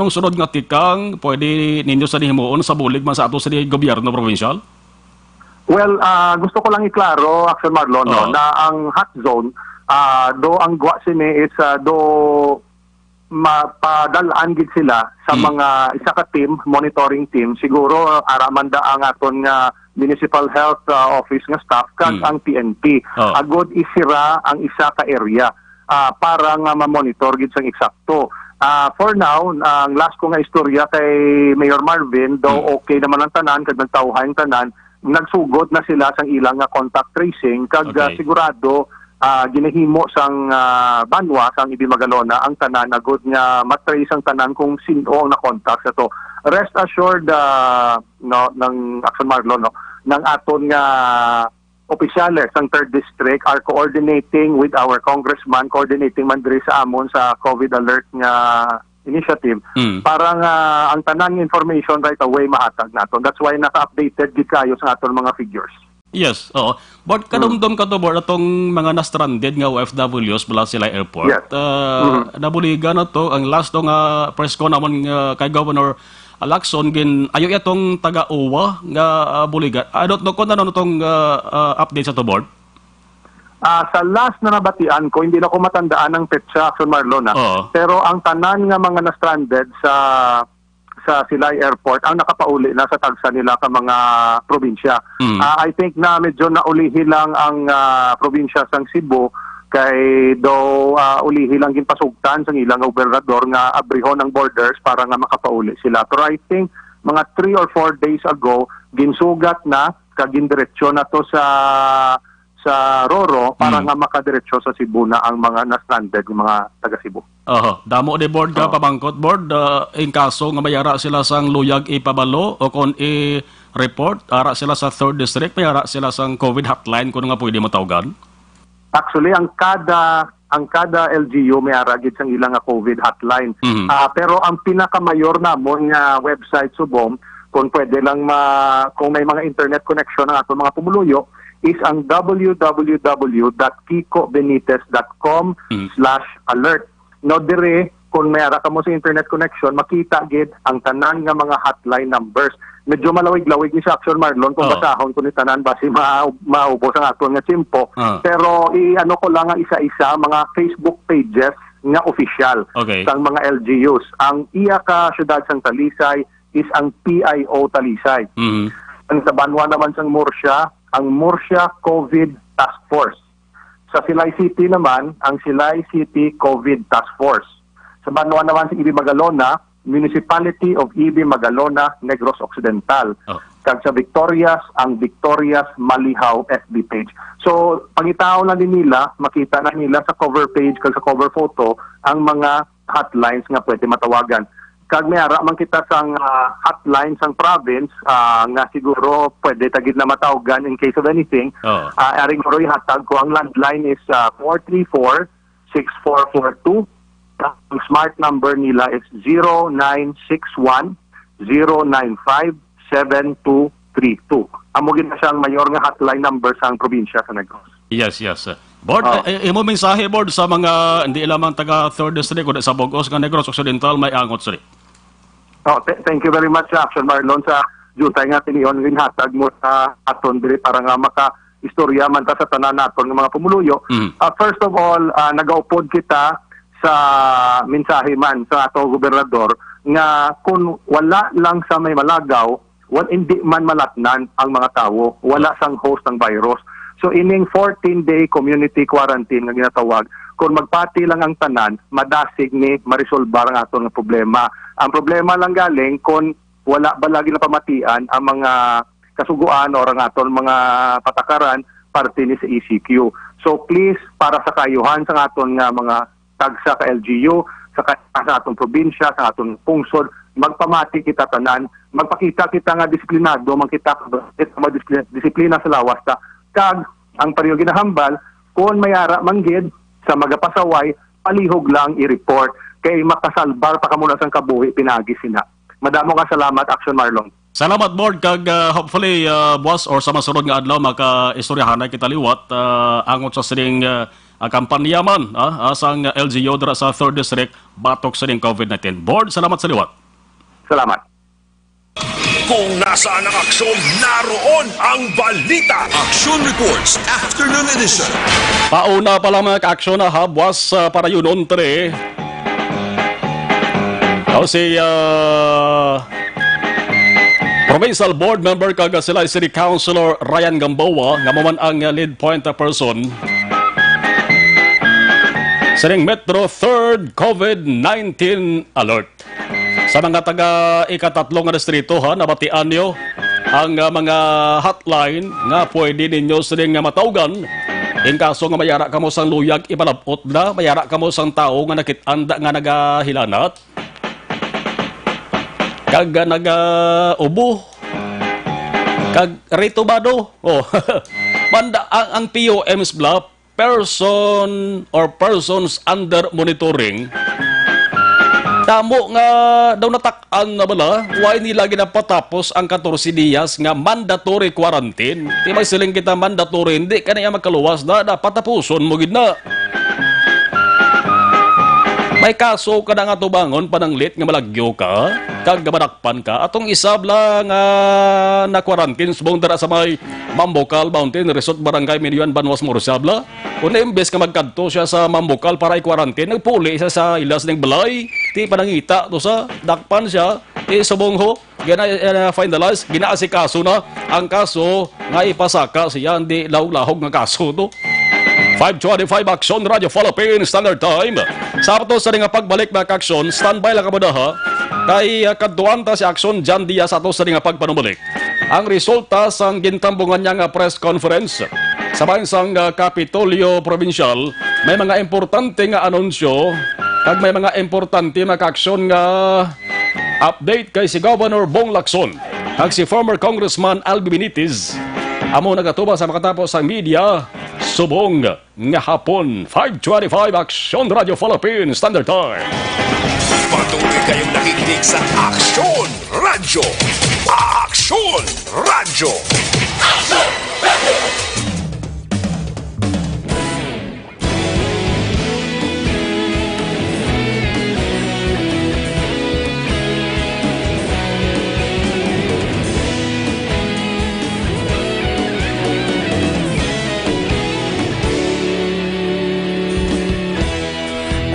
sunod nga tikang pwede ninyo sa himuon sa bulig man sa ato sa gobyerno provincial? Well, gusto ko lang iklaro, Action Marlon, na ang hot zone, do ang gwa sini is mapadalaan gid sila sa mga isa ka team, monitoring team. Siguro araman da ang aton nga Municipal Health Office nga staff kag ang PNP. Agod isira ang isa ka area para nga ma-monitor gid sang eksakto. For now, ang last ko nga istorya kay Mayor Marvin, do okay naman ang tanan kag nagtawhan tanan. Nagsugod na sila sang ilang contact tracing kag sigurado ginahimo sang Banwa sang Ibi Magalona ang tanan agud nga matrace ang tanan kung sino ang na-contact sa to. Rest assured ng Action Marlon ng aton nga opisyales sang 3rd District are coordinating with our congressman, coordinating man diri sa amon sa COVID alert nga initiative para nga ang tanang information right away mahatag naton. That's why naka-updated gid kayo sa aton mga figures. Yes, oo. But kadumdum ka to board atong mga na-stranded nga OFWs mula sila airport. Yes. Nabuligan na to ang last to nga press ko naman kay Governor Lacson ayo itong taga-uwa nga buligan. I don't know kung ano itong update sa to board. Sa last na nabatian ko, hindi na ko matandaan ang petsa, Action Marlon. Pero ang tanan nga mga na-stranded sa Silay Airport, ang nakapauli na sa tagsa nila ka mga probinsya. I think na medyo naulihi lang ang probinsya sang Cebu kay ulihi lang ginpasugtan sa ilang gobernador nga abrihon ang borders para nga makapauli sila. Pero I think mga 3 or 4 days ago, ginsugat na, kag gindiretsyo na to sa sa Roro para nga makadiretso sa Cebu na ang mga na-stranded ng mga taga Cebu. Damo di board ka pabangkot board in kaso nga mayara sila sang luyag ipabalo o kung i-report ara sila sa 3rd district mayara sila sang COVID hotline kung nga pwede matawgan. Actually, ang kada LGU may aragid sang ilang nga COVID hotline. Pero ang pinakamayor namon nga website subong kung pwede lang kung may mga internet connection ng ato mga pumuluyo is ang www.kikobenitez.com/alert. No dire kung may ara ka mo sa internet connection makita gid ang tanan nga mga hotline numbers. Medyo malawig-lawig ni sa Action Marlon kung basahon ko ni tanan basi maubos ang aton nga simpo. Pero i-ano ko lang ang isa-isa mga Facebook pages nga official sang mga LGUs. Ang iya ka syudad sang Talisay is ang PIO Talisay. Ang sa Banwa naman sang Murcia, ang Murcia COVID Task Force. Sa Silay City naman, ang Silay City COVID Task Force. Sa Banwa naman sa Ibi Magalona, Municipality of Ibi Magalona, Negros Occidental. Kag sa Victorias, ang Victorias Malihaw FB page. So, pangitao na din nila, makita na nila sa cover page kag sa cover photo ang mga hotlines nga pwede matawagan. Kag may ara man kita sang hotline sang province nga siguro pwede tagid na matawagan in case of anything. Aring ro ihatag ko ang landline is 434-6442. Ang smart number nila is 0961-095-7232. Amo gid na siyang mayor nga hotline number sang probinsya sa Negros. Yes. Board, imo mensahe board sa mga hindi lamang taga 3rd district kundi sa Bogos nga Negros Occidental may angot sir. Thank you very much Action Marlon sa jutay nga tiniyon rin hatag mo sa aton diri para nga maka-istorya man ta sa tanan naton nga mga pumuluyo. First of all, nagaupod kita sa mensahe man sa ato gobernador nga kung wala lang sa may malagaw, hindi man malatnan ang mga tawo, wala sang host ng virus. So ining 14-day community quarantine nga ginatawag, kung magpati lang ang tanan, madasig ni marisolbar ang aton nga problema. Ang problema lang galing kung wala ba lagi na pamatian ang mga kasuguan o ang aton mga patakaran parte ni sa ECQ. So please, para sa kayuhan sa aton nga mga tagsa ka LGU, sa aton probinsya, sa aton pungsod, magpamati kita tanan, magpakita kita nga disiplinado, magkita disiplina sa lawas ta. Kag ang pariyo ginahambal, kung mayara manggid sa magapasaway, palihog lang i-report kay makasalbar pa kamuna sang kabuhi pinagi sina. Madamo ka salamat Action Marlon. Salamat board kag hopefully boss or sa masunod nga adlaw maka-istoryahan kita liwat angot sa sining kampanya man sang LGU dira sa 3rd district batok sa ning COVID-19. Board, salamat sa liwat. Salamat. Kung nasaan ang aksyon, naroon ang balita. Action Reports Afternoon Edition. Pauna pa lang mga ka-aksyon na habwas para yun ontre. Si Provincial Board Member kag sila City Councilor Ryan Gamboa nga man ang lead point person sa Metro 3rd COVID-19 alert. Sa mga taga ikatatlong distrito nabatian nyo ang mga hotline nga pwede ninyo sining matawgan in kaso nga mayara kamo sang luyag ipalapot na mayara kamo sang tao nga nakitanda nga nagahilanat kag nagaubo kag ritubado manda ang POMs bla person or persons under monitoring. Tamo nga daw natak-an na bala, why nila ginapatapos ang 14 diyas nga mandatory quarantine. Di may siling kita mandatory, hindi ka na magkaluwas na, dapat tapuson mo gid na. May kaso ka na nga tubangon, pananglit nga malagyo ka, kag gamadakpan ka, atong isab lang na quarantine, subong dara sa may Mambocal Mountain Resort Barangay Milyon Banwas Morsabla. Kung imbes ka magkanto siya sa Mambocal para i-quarantine, nagpuli siya sa ilas ng balay, ti panangita to sa dakpan siya, subong ho, finalize, ginaasikaso na ang kaso nga ipasaka siya, hindi lahog nga kaso to. 5:25 Action Radio Philippines Standard Time. Sabto sa nga pagbalik na aksyon, standby lang ka ha. Kay kadtuan ta si Action Jan Diaz ato sa nga pagpanumbalik. Ang resulta sang gintambungan niya nga press conference Sa bansang Kapitolyo Provincial, may mga importante nga anunsyo kag may mga importante nga kaaksyon nga update kay si Governor Bong Lacson kag si former Congressman Albi Benitez. Amo nagatuba sa makatapos ang media subong nga hapon 5:25 Aksyon Radio Philippines Standard Time. Patuloy kayong nakikinig sa Aksyon Radyo. Aksyon Radyo.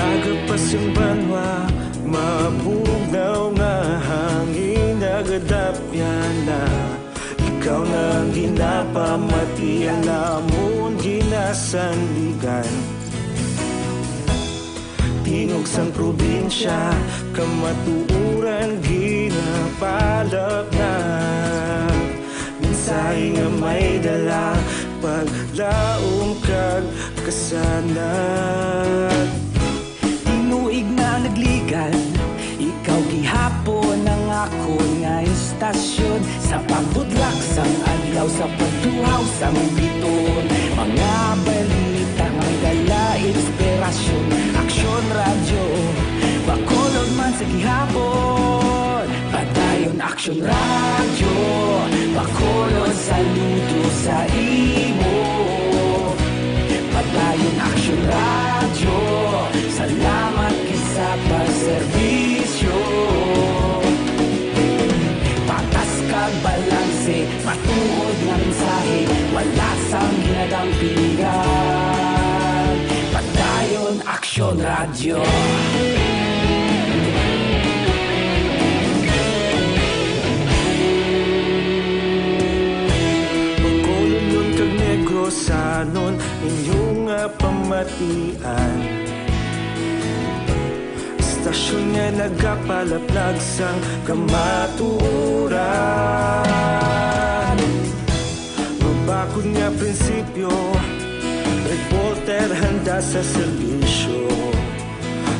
Agapas yung banwa, mabugnaw nga hangin nagadapyan na. Ikaw na ang ginapamatian namon ginasandigan. Tinog sang probinsya, kamatuuran ginapalak na. Minsay nga may dala, paglaom kag kasanat. Tinuig na nagligan, ikaw gihapon ang ako nga istasyon. Sa pagbutlak sang adlaw, sa pagtuhaw sang biton. Mga balita nga dala inspirasyon. Aksyon Radyo, bakolod man sa gihapon. Padayon Aksyon Radyo, bakolod saludo sa imo. Padayon Aksyon Radyo, salamat kisa pagserbisyo. Patas kag balanse, matuod nga mensahe, wala sang ginadampingan. Padayon Aksyon Radyo. Pagkulunyon kag Negrosanon, inyong pamatian. Istasyon nga nagapalaplag sang kamaturan. Mabakod nga prinsipyo, reporter handa sa serbisyo.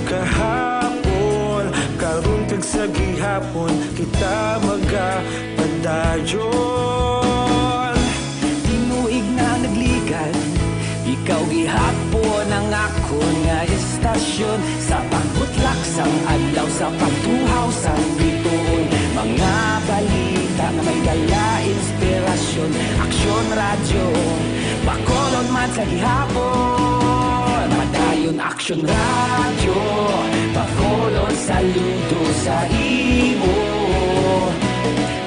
Kahapon, karon kag sa gihapon, kita magapadayon. Tinuig na nagligan, ikaw gihapon ang ako nga istasyon. Sa pagbutlak sang adlaw, sa pagtuhaw sang biton. Mga balita nga may dala inspirasyon. Aksyon Radyo, bakolod man sa gihapon. Padayon Aksyon Radyo, bakolod saludo sa imo.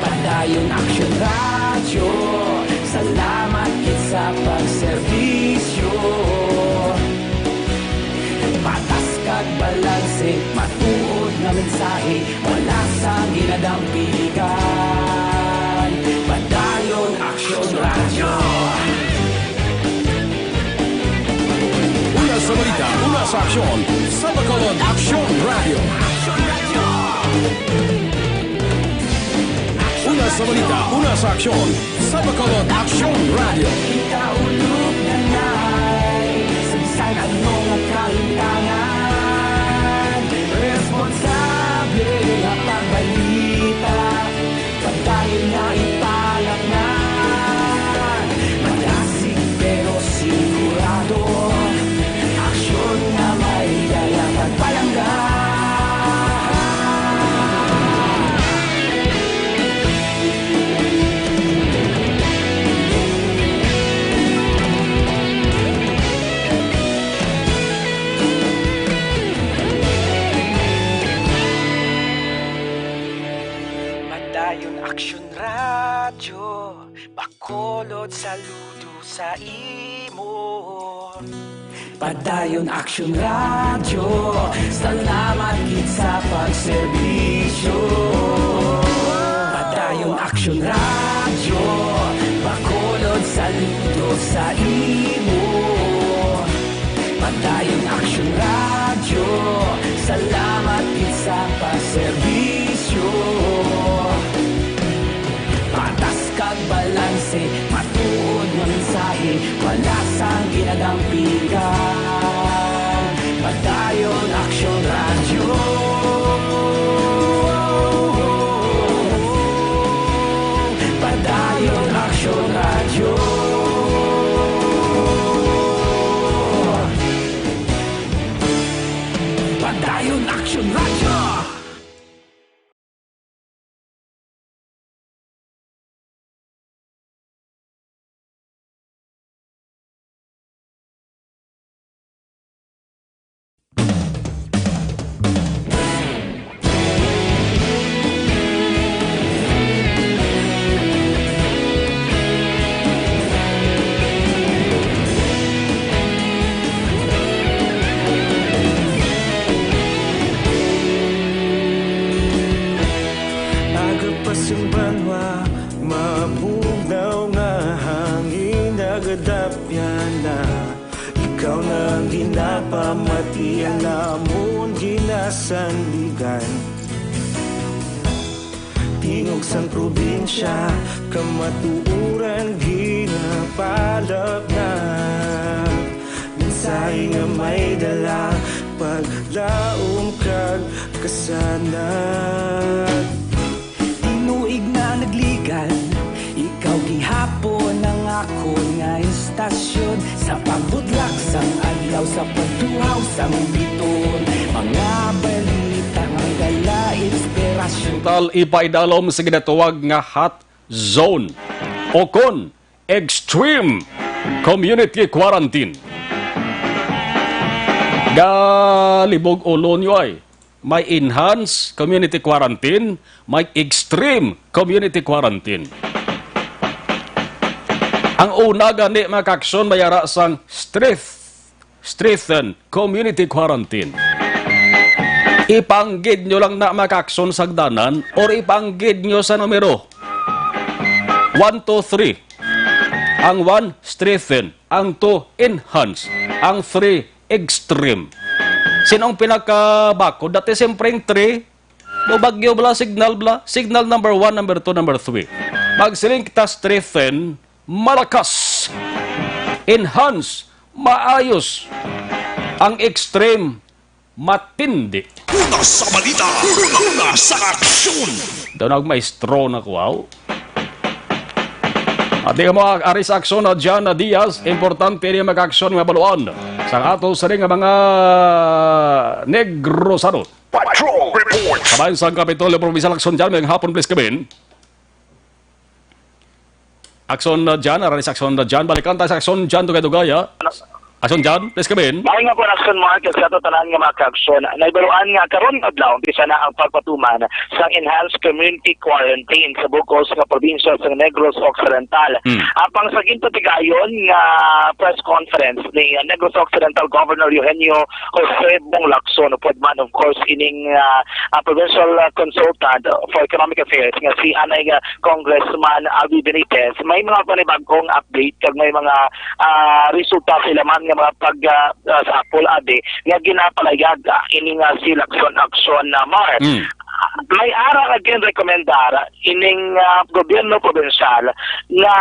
Padayon Aksyon Radyo, salamat kit sa pagserbisyo. Patas kag balanse, matuod nga mensahe, wala sang ginadampigan. Padayon Aksyon Radyo. Una sa balita, una sa aksyon, sa Bacolod Aksyon Radio. Una sa balita, una sa aksyon, sa Bacolod Aksyon Radio. Ikaulog na na'y sabisan ang mga kalintangan. Responsable na pagbalita, pagdayon na ipalak na. Malasig pero sigurado, aksyon na may dalang pagpalanggan. Padayon Aksyon Radyo, bakolod saludo sa imo. Padayon Aksyon Radyo, salamat kit sa pagserbisyo. Padayon Aksyon Radyo, bakolod saludo sa imo. Padayon Aksyon Radyo, salamat kit sa pagserbisyo. Patas kag balanse, matuod nga mensahe, wala Aksyon Radyo. Agapasumbanwa, mabugaw nga hangin agadapyan na. Ikaw na ang ginapamatian namon ginasandigan. Tingog sang probinsya, kamatuuran ginapalap na. Minsay nga may dala, paglaom kag kasanat. Tinuig na nagligan, ikaw gihapon ang ako nga istasyon. Sa pagbudlak sang adlaw, sa pagtuhaw sang biton, mga balita ang dala inspirasyon. Tal ipaidalom sa ginatawag nga hot zone o kon extreme community quarantine. Galibog ulo nyo ay may enhanced community quarantine, may extreme community quarantine. Ang una gani mga kaksyon mayara sang strengthen community quarantine. Ipanggid nyo lang na mga kaksyon sa hagdanan or ipanggid nyo sa numero 1, 2, 3. Ang 1, strengthen. Ang 2, enhance. Ang 3, extreme. Sinong pinakabako? Dati siyempre yung 3, no bagyo bla, signal number 1, number 2, number 3. Magsiling kita strengthen, malakas. Enhance, maayos. Ang extreme, matindi. Una sa balita, una sa aksyon. Daw nagmaestro na ko, wow. At di ka mga aris aksyon na dyan na Diaz, importante niya mag-aksyon nga baluan sa ato sa rin nga mga negrosado. Patrol Report. Kabayan sa Kapitolyo Provincial Aksyon dyan, may hapon please kabin. Aksyon na dyan, aris aksyon na dyan, balikan tayo sa aksyon dyan, tugay-tugaya. Aksyon dyan, please kabin. May nga po na aksyon mga sa ito tanan nga mga ka-aksyon. Naibaruan nga karon adlaw bisa na ang pagpatuman sa enhanced community quarantine sa bukos nga probinsya sa Negros Occidental. Apang sa ginto tigayon nga press conference ni Negros Occidental Governor Eugenio Jose Bong Lacson, man of course ining provincial consultant for economic affairs nga si anay Congressman Albi Benitez, may mga panibagong update kag may mga resulta sila man nga mga pag-sapol ade nga ginapalayag ini nga si Lacson Aksyon na Mar. May ara again rekomendar ining gobyerno provincial na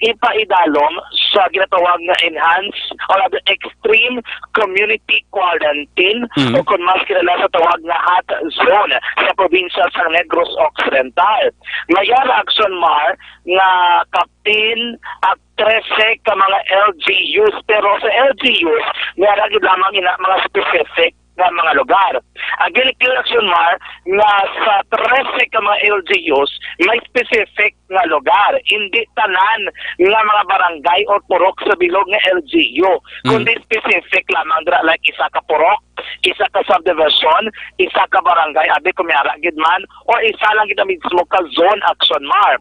ipaidalom sa ginatawag nga enhanced or extreme community quarantine o kung mas kilala sa tawag nga hot zone sa probinsya sa Negros Occidental. May ara Aksyon Mar nga kaptin at 13 ka mga LGUs, pero sa LGUs meron lamang mga specific nga mga lugar. Again, Aksyon Mar nga sa 13 ka mga LGUs may specific nga lugar, hindi tanan nga mga barangay o purok sa bilog nga LGU, kundi specific lamang dra, like isa ka purok, isa ka subdivision, isa ka barangay, abi kumiyara gid man, or isa lang gid mismo ka zone Aksyon Mar.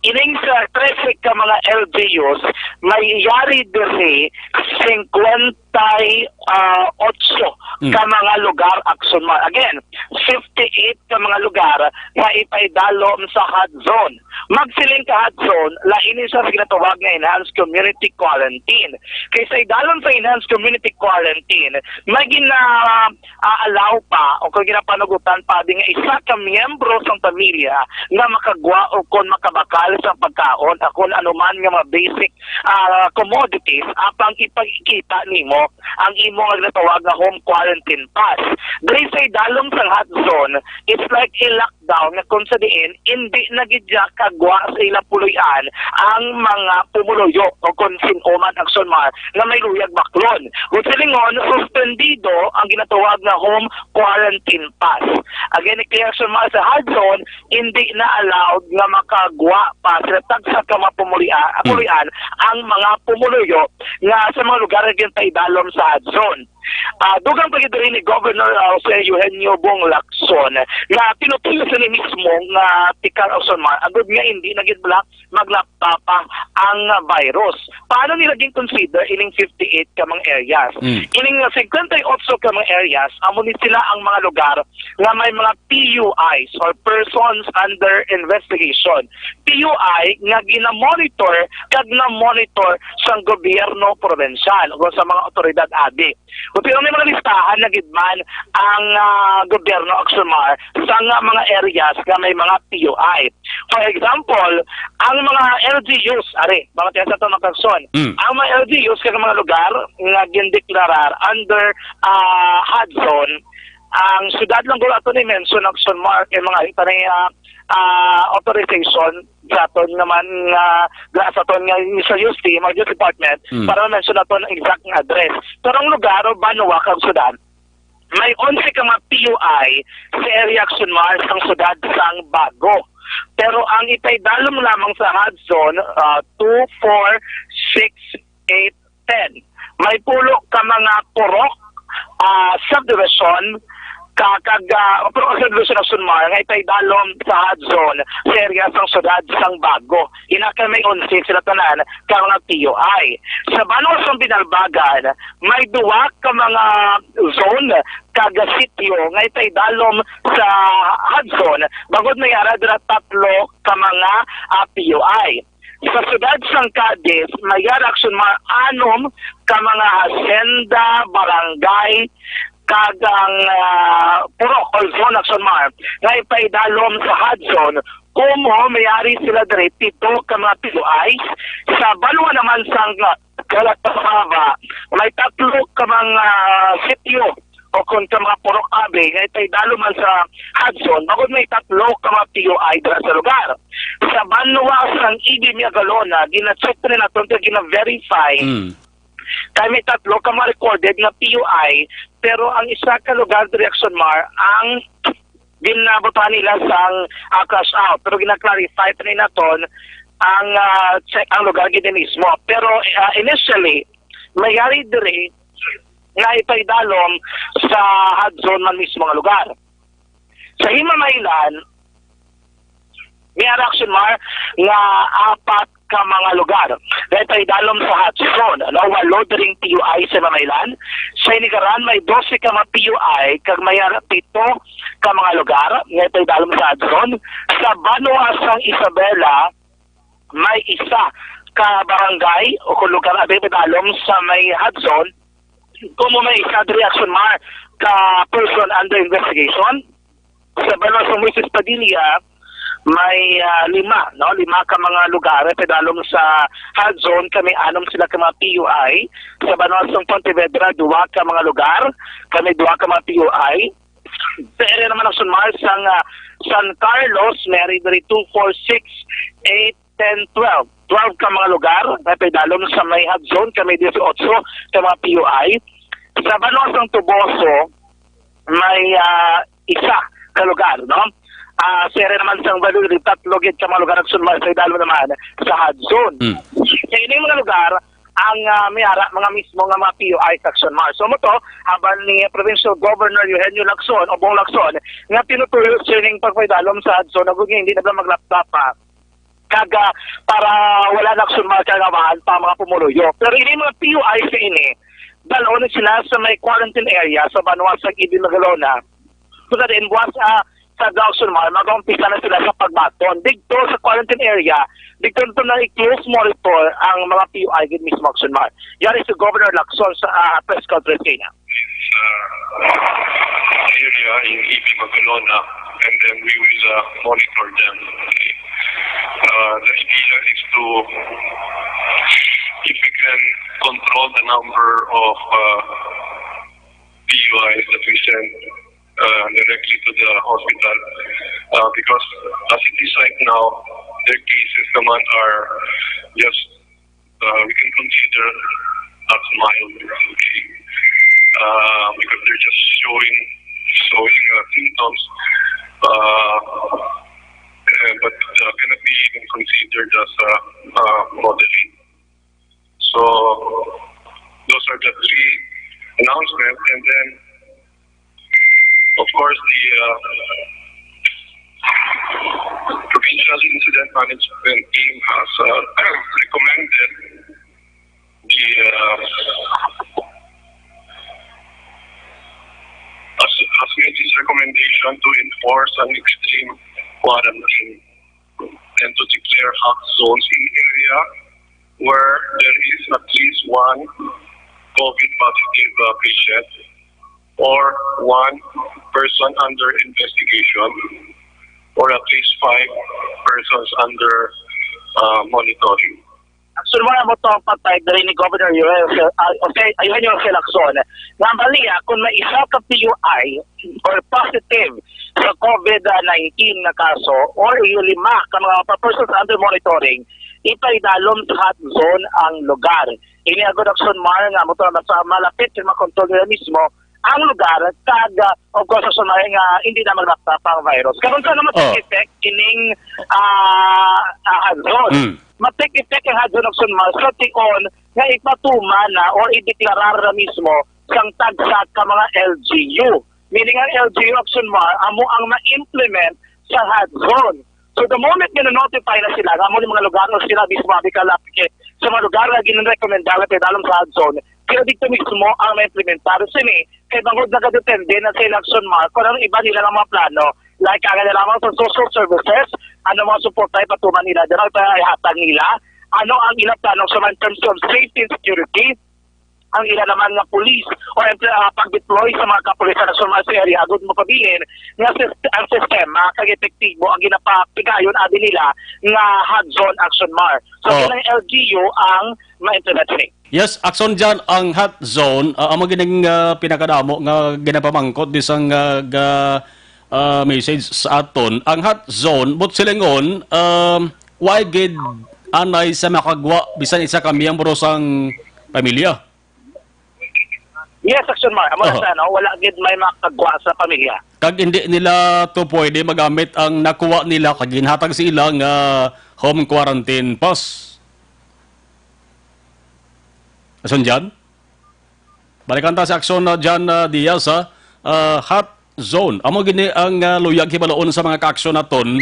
Ining sa 13 ka mga LGUs may yari diri 58 ka mga lugar Aksyon Mar. Again, 58 ka mga lugar nga ipaidalom sa hot zone. Magsiling ka hot zone, lainin sa ginatawag nga enhanced community quarantine. Kaysa idalom sa enhanced community quarantine, may gina-allow pa o kung ginapanagutan pa di nga isa ka miyembro sa pamilya nga makagwa o kung makabakal sa pagkaon o kung anuman nga mga basic commodities apang ipagkita nimo ang imo nga ginatawag nga home quarantine pass. Diri sa idalom sa hot zone, it's like a lockdown nga kung sa diin hindi nagidya kagwa sa ilang puluyan ang mga pumuluyo o kung sinuman Aksyon Mar nga may luyag baklon. Kung silingon, suspendido ang ginatawag na home quarantine pass. Again, i-clear sa mga sa hard zone, hindi na allowed nga makagwa pa sila tagsa ka pumulian ang mga pumuluyo nga sa mga lugar na gintaidalom sa hard zone. Dugang pagkita rin ni Governor Jose Eugenio Bong Lacson na tinutuyo sa ni mismo nga tikar of Sonmar agad nga hindi nagitbla maglaptapa ang virus. Paano nila ging consider ining 58 kamang areas? Ining 58 kamang areas, amo ni sila ang mga lugar nga may mga PUIs or persons under investigation. PUI nga ginamonitor kag na-monitor sa gobyerno probensyal o sa mga otoridad adi. Kung may mga listahan na gidman ang gobyerno of Samar sa mga areas na may mga PUI. For example, ang mga LGUs, mga tiyan sa ito makagson, ang mga LGUs kaya mga lugar nga gindeklarar under hard zone, ang syudad lang gulo ito ni mention of Samar kay mga itanay authorization sa aton naman sa aton nga sa UST, mga Youth Department, para ma-mention nato ang exact nga address. Pero ang lugar, Banwa, kang Sudan, may 11 ka mga PUI sa area Sunmar sang Sudad sang Bago. Pero ang itaydalom lamang sa hard zone, 2, 4, 6, 8, 10. May pulo ka mga purok, subdivision, subdivision of Sunmar nga itaydalom sa hard zone sa area sang Sudad sang Bago. Inaka may 11 sila tanan ka mga PUI. Sa Banwa sang Binalbagan, may duwa ka mga zone kaga sitio nga itaydalom sa hard zone. Bagod may ara dira 3 ka mga PUI. Sa sudad sang Cadiz, may action mga 6 ka mga hacienda, barangay, kagang purok or zone of Sunmar nga ipaidalom sa hard zone kung mayari sila dire 7 ka mga PUI. Sa Banwa naman sang Calatahaba, may 3 ka mga sitio o kung ka mga purok abe nga ipaidalom man sa hard zone bagod may 3 ka mga PUI dira sa lugar. Sa Banwa sang Ibi Miagalona, gina-check rin natin gina-verify kami 3 ka mga recorded na PUI, pero ang isa ka lugar direction mar ang ginabotahan nila sang cash out. Pero gina-clarify pa nila naton ang check ang lugar gini mismo. Pero initially, mayari dire nga ipaidalom sa hard zone man mismo nga lugar. Sa Himamaylan, may action mar nga 4 ka mga lugar. Dahil tayo dalom sa hot zone. Walo ring PUI sa Mamaylan. Sa Inigaran, may 12 ka mga PUI kag may 7 ka mga lugar. Ngayon tayo dalom sa hot zone. Sa Banwa sang Isabela, may 1 ka barangay o kung lugar na dalom sa may hot zone. Kung may isa reaction mar ka person under investigation. Sa Banwa sa Moises Padilla, may 5 ka mga lugar pedalom sa hard zone kami 6 sila ka mga PUI. Sa Banwa sang Pontevedra 2 ka mga lugar kami 2 ka mga PUI. Sa area naman ng Sunmar sang San Carlos may 2, 4, 6, 8, 10, 12 ka mga lugar na pedalom sa may hard zone kami 18 ka mga PUI. Sa Banwa sang Tuboso may 1 ka lugar, no? Sere naman sang Value, 3 gid ka mga lugar at Sunmar sa idalo naman sa hard zone. Kaya ini mga lugar ang mayara mga mismo nga mga PUI sa Sunmar. So mo to, habang ni Provincial Governor Eugenio Lacson o Bong Lacson nga tinutuyo sa ining pagpaidalom sa hard zone na hindi na maglaptop pa kaga para wala na Sunmar kagawahan pa mga pumuluyo. Pero ini mga PUI sa ini, dalon sila sa may quarantine area sa Banwa sa Ibi Magalona. So that in buwas sa Sunmar, mag-umpisa na sila sa pagbaton. Dito sa quarantine area, dito na i-close monitor ang mga PUI gid mismo sa Sunmar. Yan si Governor Lacson sa press conference niya. Area in Ibi Magalona, and then we will monitor them. The idea is to, if we can control the number of PUIs that we send directly to the hospital, because as it is right now, their cases naman are just, we can consider not mild, okay, because they're just showing symptoms, but cannot be even considered as modeling. So those are the three announcements, and then of course the provincial incident management team has recommended the has made this recommendation to enforce an extreme quarantine and to declare hot zones in area where there is at least one COVID positive patient or one person under investigation or at least 5 persons under monitoring. So mga mo itong patay dari ni Governor Joel, ayun yung Lacson. Nga baliya, kung may isa ka PUI or positive sa COVID-19 na kaso or yung 5 ka mga persons under monitoring, ipaidalom sa hot zone ang lugar. Ini agad Lacson Mar nga mo ito sa malapit yung makontrol nila mismo ang lugar kag of course sa nga hindi na maglakta ang virus. Karon sa naman effect ining hot zone. Matik effect ang hot zone of Sunmar sa tion nga ipatuma na or ideklarar na mismo sang tagsa ka mga LGU. Meaning ang LGU of Sunmar amo ang ma-implement sa hot zone. So the moment na notify na sila, amo ni mga lugar na sila mismo abikalapike sa mga lugar na ginrekomendala tayo dalam sa hot zone, kaya dito mismo ang ma-implementar sini. Kaya bangod na kadepende na sa election mark, kung ano iba nila ng mga plano, like ang lamang sa social services, ano mga support tayo patuman nila, dyan ang ihatag nila, ano ang ilang plano sa in terms of safety and security, ang ilan naman nga police o pag-deploy sa mga kapulisan na sa area, agad mo pabihin nga ang sistema kag epektibo ang ginapapigayon adi nila nga hot zone action mar. So ang LGU ang ma-implement ni. Yes, akson dyan ang hot zone, ang mga pinakadamo nga ginapamangkot bisang message sa aton. Ang hot zone, but silingon, why gid anay sa makagwa bisan isa kami ang borosang pamilya? Yes, Action Mar. Amo sa wala gid may makagwa sa pamilya. Kag hindi nila to pwede magamit ang nakuha nila kag ginhatag sa ilang home quarantine pass. Ason dyan? Balikan ta sa aksyon na dyan Diaz hot zone. Amo gini ang luyag hibaloon sa mga kaaksyon naton.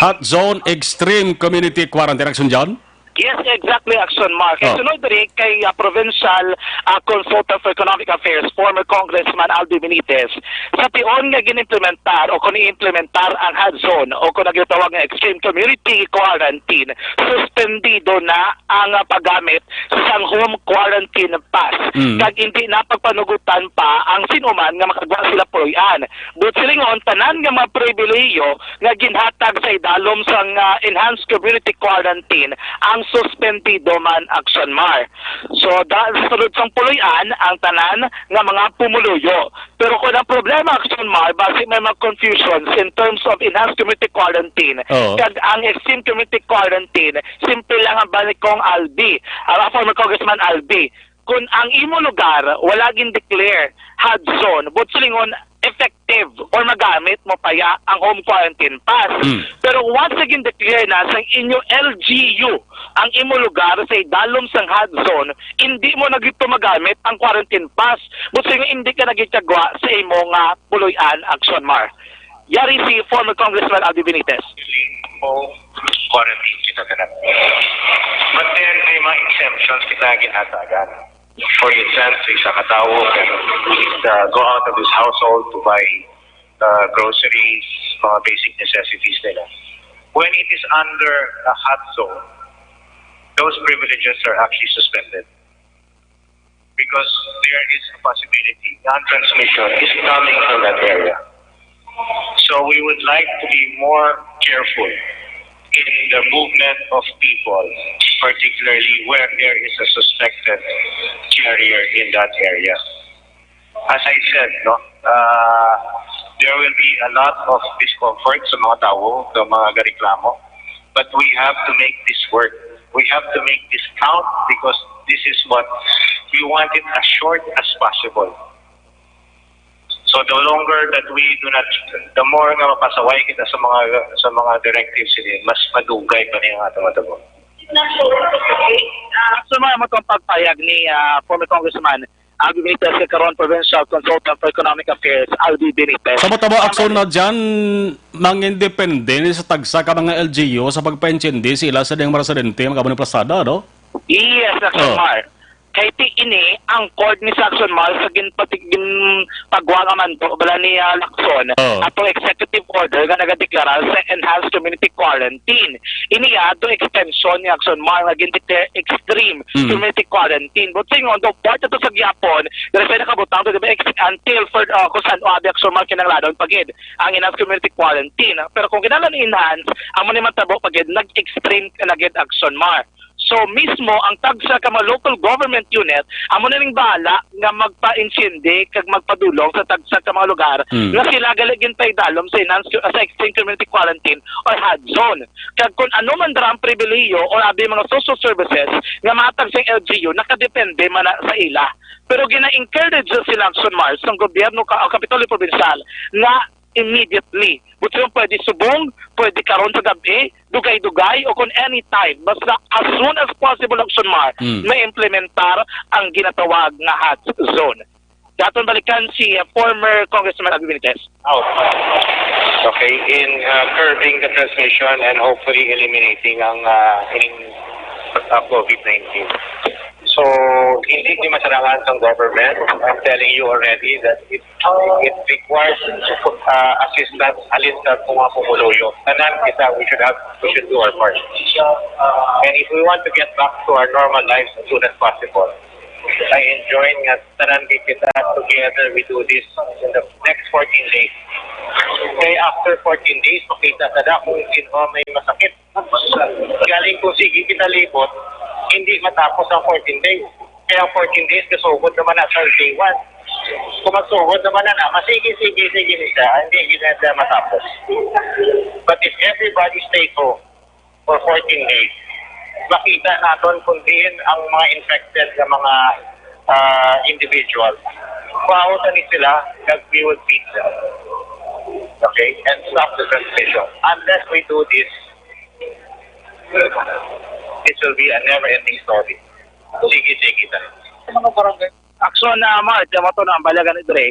Hot zone extreme community quarantine aksyon dyan? Yes, exactly, Action Mark. Sunod rin kay Provincial Consultant for Economic Affairs, former Congressman Albi Benitez, sa tion nga ginimplementar o kung i-implementar ang hot zone o kung nagtawag nga extreme community quarantine, suspendido na ang paggamit sa home quarantine pass. Kag hindi na pagpanugutan pa ang sinuman nga makagwa sila puloyan. But silingon, tanan nga mga pribileyo nga ginhatag sa idalom sa enhanced community quarantine ang suspendido man Action Mar. So dahil sa sunod sang puloyan ang tanan nga mga pumuluyo. Pero kung ang problema Action Mar, base may mga confusions in terms of enhanced community quarantine. Kag ang extreme community quarantine, simple lang ang balik kong Albi, former Congressman Albi. Kung ang imo lugar wala gin declare hot zone, but silingon effective or magamit mo paya ang home quarantine pass. Pero once again declare na sa inyo LGU ang imo lugar sa idalom sang hot zone, hindi mo nagito magamit ang quarantine pass. But silingon hindi ka nagitagwa sa imo nga puloyan Action Mar. Yari si former Congressman Albi Benitez. Quarantine kita ganap. But then may mga exemptions kita ginhatagan. For instance, isa katao can go out of his household to buy groceries, basic necessities nila. When it is under a hot zone, those privileges are actually suspended. Because there is a possibility non-transmission is coming from that area. So we would like to be more careful in the movement of people, particularly where there is a suspected carrier in that area. As I said, there will be a lot of discomfort sa mga tao, sa mga reklamo, but we have to make this work. We have to make this count because this is what we want it as short as possible. So the longer that we do not, the more nga mapasaway kita sa mga directives din, mas madugay pa niya ang atong matabo. So mga matong pagpayag ni former Congressman Albi Benitez sa karon Provincial Consultant for Economic Affairs, Albi Benitez. Tama-tama aksyon na dyan, mga independent sa tagsa ka mga LGU sa pagpaintindi sila sa diyang residente, mga kabunong plasada, no? Yes, Action Mar. Kay ti ini ang court ni Action Mar sa pagwanga man to bala ni Lacson ato executive order nga nagadeklara sa enhanced community quarantine. Ini ato extension ni Action Mar nga gindeclare extreme community quarantine. But singon do part to sa gyapon, dili sa nakabutang to until for kung saan abi Action Mar kinahanglan pagid ang enhanced community quarantine. Pero kung kinahanglan enhance, amo ni matabo pagid nag-extreme nagid Action Mar. So mismo ang tagsa ka mga local government unit amo na ning bahala nga magpa-insindi kag magpadulong sa tagsa ka mga lugar nga sila galigin pay dalom sa extreme community quarantine or HUD zone. Kag kung ano man dra ang pribilehiyo o abi mga social services nga matag sa LGU nakadepende man sa ila. Pero gina-encourage sila Action Mars ng gobyerno o Kapitolyo Provincial na immediately. Buti yung pwede subong, pwede karon sa gabi, dugay-dugay, o kung anytime. Basta as soon as possible, Action Mar, may implementar ang ginatawag na hot zone. Daton balikan si former Congressman Albi Benitez. Okay, in curbing the transmission and hopefully eliminating ang COVID-19. So, hindi masarangan ng government. I'm telling you already that it requires assistance alin sa mga pumuluyo. Tanan kita, we should do our part. And if we want to get back to our normal lives as soon as possible, I enjoy nga tanan kita together we do this in the next 14 days. Okay, after 14 days, makita tada kung sino may masakit. Galing kung sige kita libot, hindi matapos ang 14 days. Kaya 14 days, kasugod naman na sa day 1. Kung magsugod naman na masige siya, hindi ginagawa matapos. But if everybody stays home for 14 days, makita natin kung din ang mga infected na mga individual. Pautan ni sila, that we will feed them. Okay? And stop the transmission. Unless we do this, it will be a never-ending story. Sige tayo. Aksyon na March, mato na ang balagan ni Dre.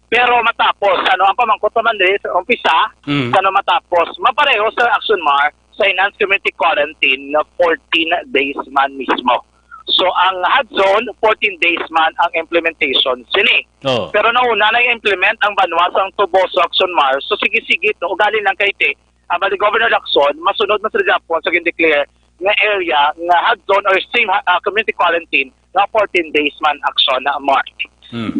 Pero matapos, ang pamangkot naman Dre, sa umpisa, matapos, mapareho sa Action Mar sa enhanced community quarantine na 14 days man mismo. So ang hot zone, 14 days man ang implementation sini. Pero nauna na i-implement ang banwas ang Tuboso Action Mar. So sige-sige, no, ugali lang kay Te. Bali Governor Lacson, masunod na sa Japon sa gindeclare nga area nga hot zone or extreme community quarantine na 14 days man action na March.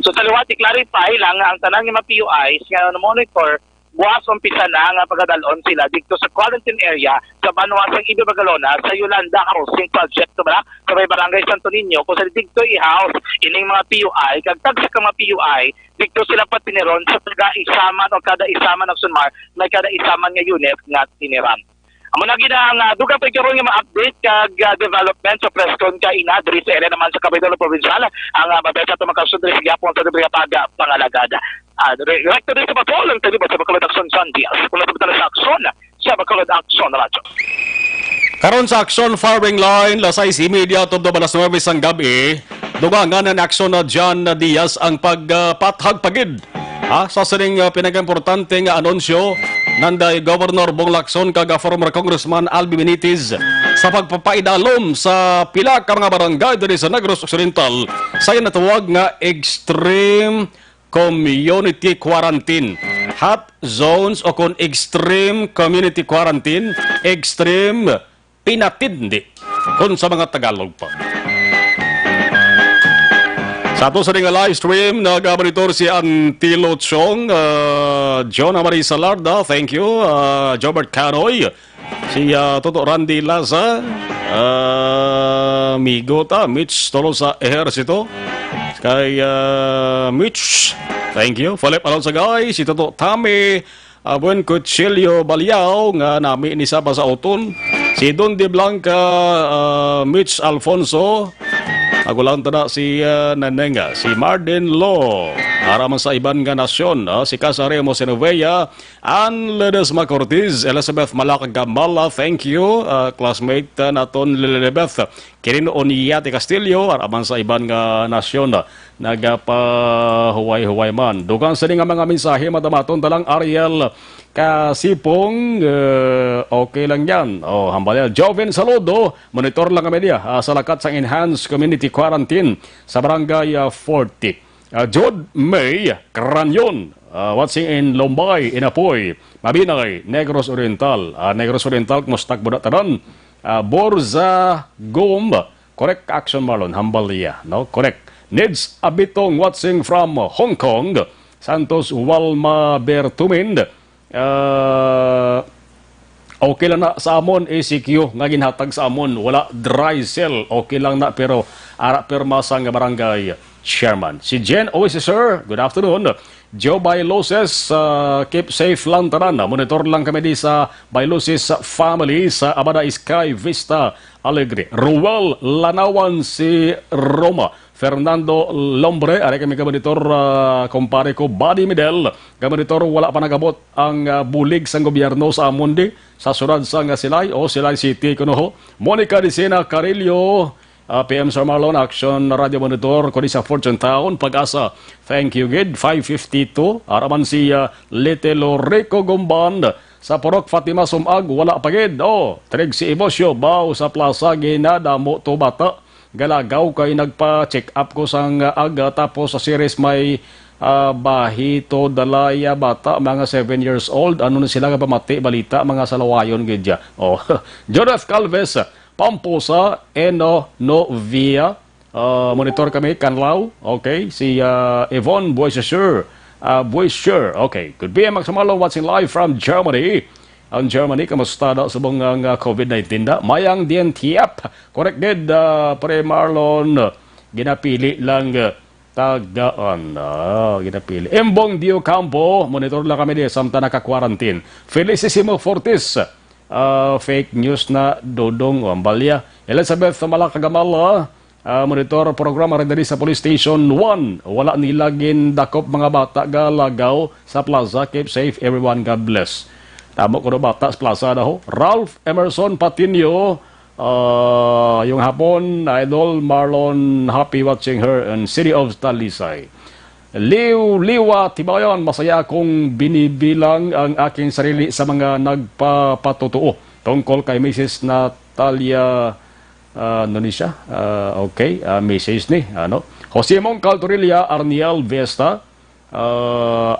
So sa liwat, i-clarify lang ang tanang ng mga PUIs nga monitor buwas umpisa na nga pagdalon sila dito sa quarantine area sa Banuasang Ibe Bagalona sa Yolanda Housing Project ba sa may Barangay Santo Niño kung sa dito i-house ining mga PUI kag tagsa ka mga PUI dito sila patiniron sa taga-isaman o kada isaman ng Sunmar may kada isaman nga unit nga tiniran. Amo na gid ang duga pa karon nga ma-update kag development sa preskon ka inadri sa area naman sa Kapitolyo Provincial ang mabesa to makasudri sa gyapon sa Brigada Pangalagada. Director din sa Patrol ang talibat sa Bacolod Action Sandias. Kung natabitala sa Action sa Bacolod Action Radyo. Karon sa Action Firing Line, lasay si media tubdo balas 9 ang gabi. Dugangan ng Action na John Diaz ang pagpathag pagid. Sa sining pinag-importante nga anunsyo nanday Governor Bong Lacson kag former Congressman Albi Benitez sa pagpapaidalom sa pila ka mga barangay diri sa Negros Occidental sa natawag nga extreme community quarantine. Hot zones o kung extreme community quarantine, extreme pinatindi kung sa mga Tagalog pa. Sa ato sa nga live stream, nag-monitor si Antilo Chong, John Amarie Salarda, thank you, Jobert Canoy, si Toto Randy Laza, Migota, Mitch Tolosa Ejercito, kay Mitch, thank you, Philip Alonsagay, si Toto Tami, Buen Cuchillo Baliao, nga nami ni Saba sa Oton, si Don De Blanca, Mitch Alfonso, Ako lang tada si Nanenga, si Martin Law, araman sa iban nga nasyon, si Casaremo Sinovea, Ann Ledesma Cortez, Elizabeth Malacgamala, thank you, classmate naton Lilibeth, Kirino Oniyate Castillo, araman sa iban nga nasyon, nagapahuway-huway man. Dugang sa nga mga mensahe, madamaton talang Ariel Kasipong, okay lang yan. Hambalya, Joven Saludo, monitor lang kami niya sa lakat sa Enhanced Community Quarantine sa Barangay 40. Jod May Cranyon, watching in Lombay, Inapoy, Mabinay, Negros Oriental. Negros Oriental, kumustak budak tanan. Borza Gom, correct action Marlon, Hambalya, no? Correct. Needs Abitong, watching from Hong Kong. Santos Walma Bertumind, okay lang na sa amon, ACQ nga ginhatag sa amon, wala dry cell, okay lang na, pero ara permasa nga barangay chairman. Si Jen Oasis, sir, good afternoon. Joe Bailoses, keep safe lang tanan. Monitor lang kami di sa Bailoses family sa Abada Sky Vista Alegre. Ruel Lanawan, si Roma. Fernando Lombre, ari kami kabanitor, kumpare ko, Buddy Medel. Kabanitor, wala pa nagabot ang bulig sa gobyerno sa Amundi, sa sunod sa nga Silay o Silay City, kuno. Monica Dicena Carillo, PM Sir Marlon, Action Radio Monitor, kuni sa Fortune Town, Pag-asa. Thank you, Gid. 552. Araman si Little Rico Gumban, sa Porok Fatima Sumag, wala pa gid. Trig si Ibosyo, baw sa Plaza, ginadamo to bata. Galagaw kay nagpa-check up ko sang aga, tapos sa series may bahito dalaya bata mga 7 years old, ano na sila nga pamati balita mga salawayon gidya. Jonathan Calves, Pamposa, Eno Novia, monitor kami Kanlaw, okay, si Yvonne Boischer, okay, good be magsamalo watching live from Germany. Ang Germany, kamusta na sa mga COVID-19 na? Mayang Dien Tiap, corrected, pre Marlon, ginapili lang tagaan. Ginapili. Embong Dio Campo, monitor lang kami di, samta naka-quarantine. Felicissimo Fortis, fake news na Dodong Ambalya. Elizabeth Malacgamala, monitor programa rin sa Police Station 1. Wala nila gindakop mga bata galagaw sa plaza. Keep safe everyone, God bless. Tamo ko na bata sa plaza na ho. Ralph Emerson Patinio, yung hapon, Idol Marlon, happy watching her in City of Talisay. Liwa Tibayon, masaya kong binibilang ang aking sarili sa mga nagpapatutuo tungkol kay Mrs. Natalia Nonisha. Okay, Mrs. ni Jose Mongcal Torilla, Arniel Vesta,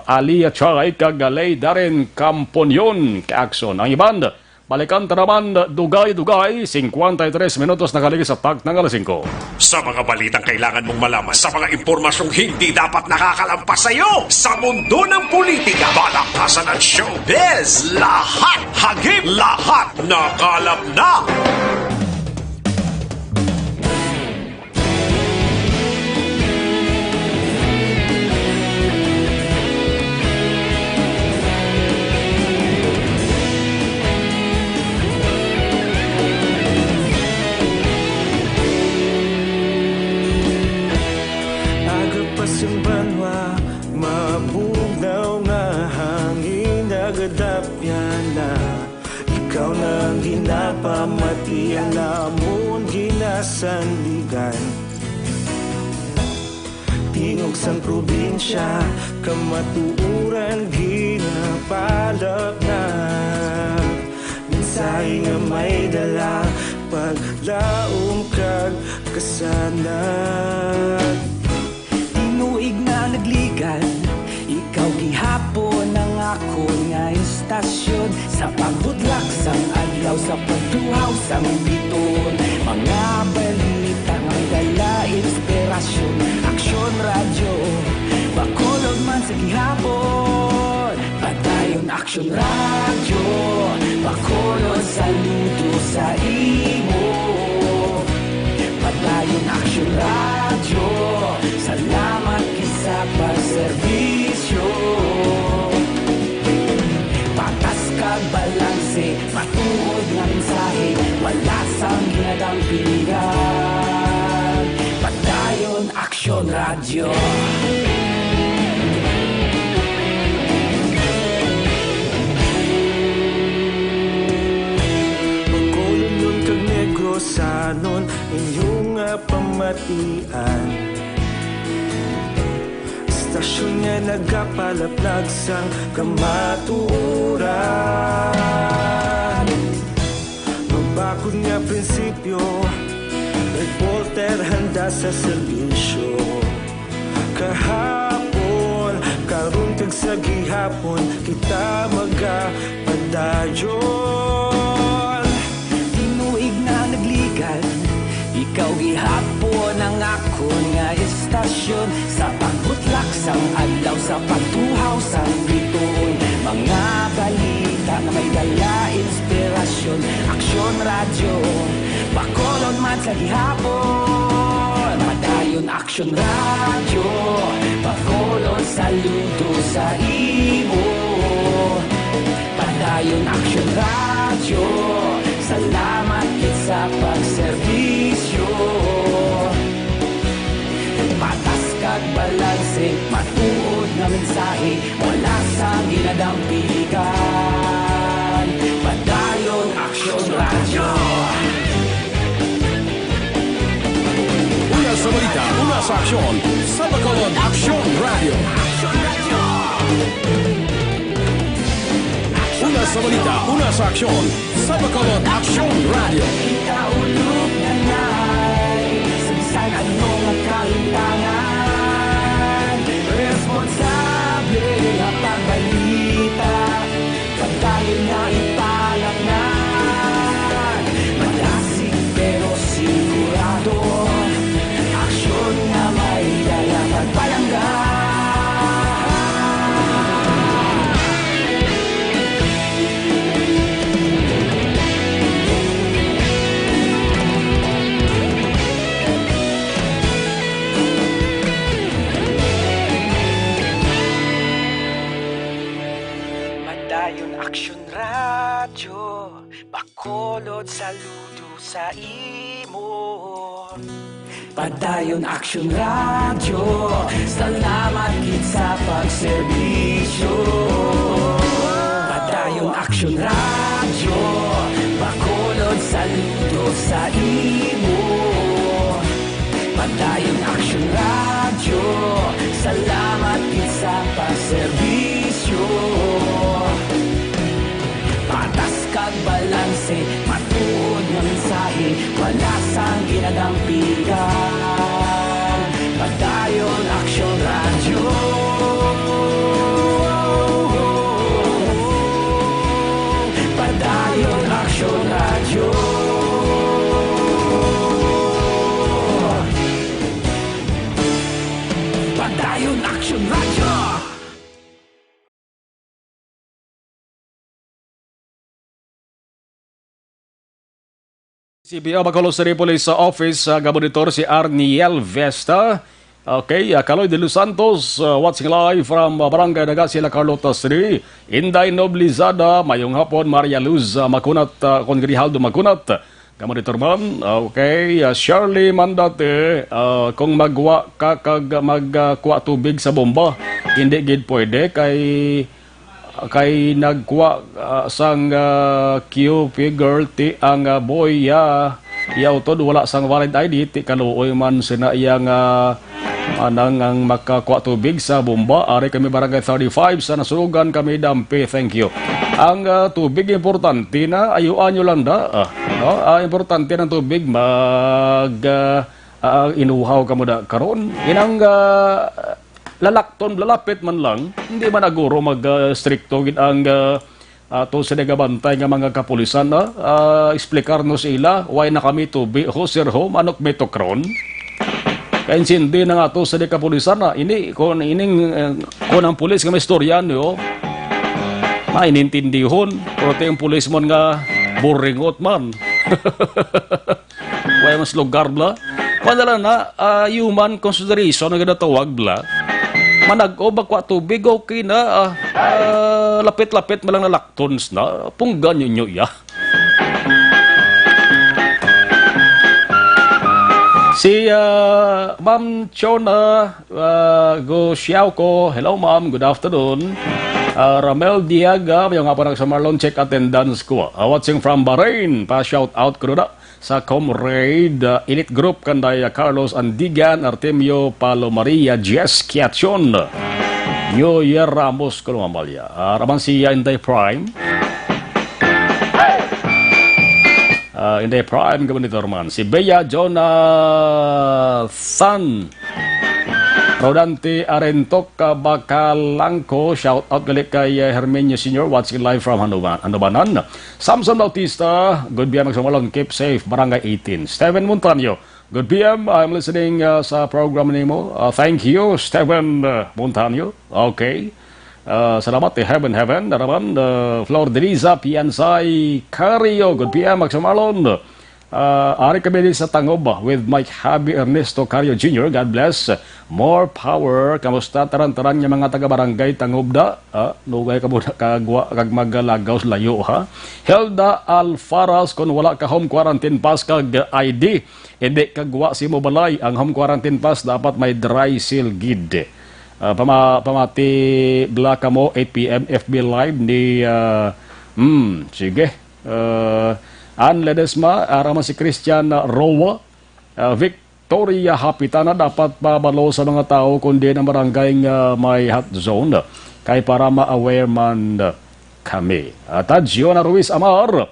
Alia Charay, Kagalay, Darren Camponyon, Kaakson. Ang iban, balikan tanaman, dugay-dugay, 53 minutos nakalagay sa tag ng alas 5. Sa mga balitang kailangan mong malaman, sa mga impormasyong hindi dapat nakakalampas sa iyo, sa mundo ng politika, balakasan at showbiz, lahat hagip, lahat nakalap na. Ikaw nang ginapamati ang namon ginasandigan. Tingog sang probinsya, kamatuuran ginapalap na. Mensahe nga may dala, paglaom kag kasanag. Tinuig na nagligan, ikaw gihapon ang ako nga istasyon. Sa pagbudlak sang adlaw, sa pagtuhaw sang biton. Mga balita nga dala inspirasyon. Aksyon radyo, bakulog man sa gihapon. Patayon aksyon radyo, bakulog saludo sa imo. Patayon aksyon radyo, salamat kisa pagserbisyo. Patas kag balanse, matuod nga mensahe, wala sang ginadang pilihan. radyo. Pagkulunod kag Negrosanon inyong pamatian. Stasyon nga nagapalaplag sang kamatuuran. Magbakod nga prinsipyo, reporter handa sa serbisyo. Kahapon, karong tag sa gihapon, kita magapadayon. Tinuig na nagligan, ikaw gihapon ang akon nga istasyon. Sa pagbutlak sang adlaw, sa pagtuhaw sang bituon, mga balita na may dala inspirasyon. Aksyon radyo, Bacolod man sa gihapon. Padayon Aksyon radyo, Bacolod saludo sa imo. Padayon Aksyon radyo, salamat kit sa pagserbisyo. Patas kag balanse, matuod na mensahe, wala sa ginadampigan. Padayon Aksyon radyo. Una sa balita, una sa aksyon, sa Bacolod Aksyon Radio. Una sa balita, una sa aksyon, sa Bacolod Aksyon Radio. Ikaulog na na'y sabisan anong kaintangan. Responsable na pagbalita, pagdayon na ipalaknan. Malasig pero sigurado, aksyon na may dala pagpalanggan. Padayon Aksyon radyo, Bacolod saludo sa imo. Padayon Aksyon radyo, salamat kit sa pagserbisyo. Padayon Aksyon radyo, Bacolod saludo sa imo. Padayon Aksyon radyo, salamat kit sa pagserbisyo. Patas kag balanse, matuod nga mensahe, wala sang ginadampigan. Padayon Aksyon radyo. Padayon Aksyon radyo. Padayon Aksyon radyo. CBO Bacolod City Police Office Gabonitor si Arniel Vesta. Okay, Caloy de Los Santos watching live from Barangay Nagasila, Carlota City. Inday Noblizada, mayong hapon. Maria Luz Makunat, Congrihaldo Makunat. Gabonitor man. Okay, Shirley Mandate, kung magwa ka kag magkuha tubig sa bomba, hindi gid pwede kay nagkuha sang Q figure ti ang boy yaw tod wala sang valid ID ti kaluoy man sina iyang anang ang makakuha tubig sa bomba. Ari kami Barangay 35 sa nasurugan kami dampi. Thank you. Ang tubig importante na ayuan nyo lang da. Importante ng tubig inuhaw ka mo da karon inang lalakton, lalapit man lang, hindi man aguro mag-stricto ang to sa nagabantay nga mga kapulisan na explicar no sila why na kami tubi ho sir ho manok metokron kaya hindi na nga to sa kapulisan na ini kung ang pulis nga may storyan yo mainintindihon pero yung pulis mo nga boringot man why mas lugar bla padala na human consideration na ginatawag bla manag-o bakwa tubig, okay na. Lapit-lapit malang na lactons na. Punggan nyo ya. Si Ma'am Chona Gosiauko, hello ma'am, good afternoon. Ramel Diaga, yung nga parang sa Marlon, check attendance ko. Watching from Bahrain, pa-shout out ko na sa comrade elite group kanday Carlos Andigan, Artemio Palomaria, Jess Kiachon, New Year Ramos ko naman balya. Raman si Inday Prime. Inday Prime ka nito naman. Si Bea Jonathan Rodante Arentok Bakalangko, shout out galit kay Hermenio Sr. watching live from Hanubanan. Samson Bautista, good PM magsumalong, keep safe, Barangay 18. Steven Montaño, good PM, I'm listening sa program nimo. Thank you, Steven Montaño. Okay. Salamat Heaven. Naraman, Flor Deliza, Piansay, Cario, good PM magsumalong. Ari kami din sa Tangob with Mike Habi Ernesto Cario Jr. God bless. More power. Kamusta taran-taran niya mga taga-barangay Tangob da? Nugay ka muna kagwa kag magalagaw layo ha. Helda Alfaras, kung wala ka home quarantine pass kag ID, hindi kagwa si mo balay. Ang home quarantine pass dapat may dry seal gid. Pamati blaka mo 8 PM FB live ni sige. Ann Ledesma, araman si Christian Rowa, Victoria Hapitana, dapat babalo sa mga tao kundi ng barangay may hot zone kay para ma-aware man kami. Tadjiona Ruiz Amar,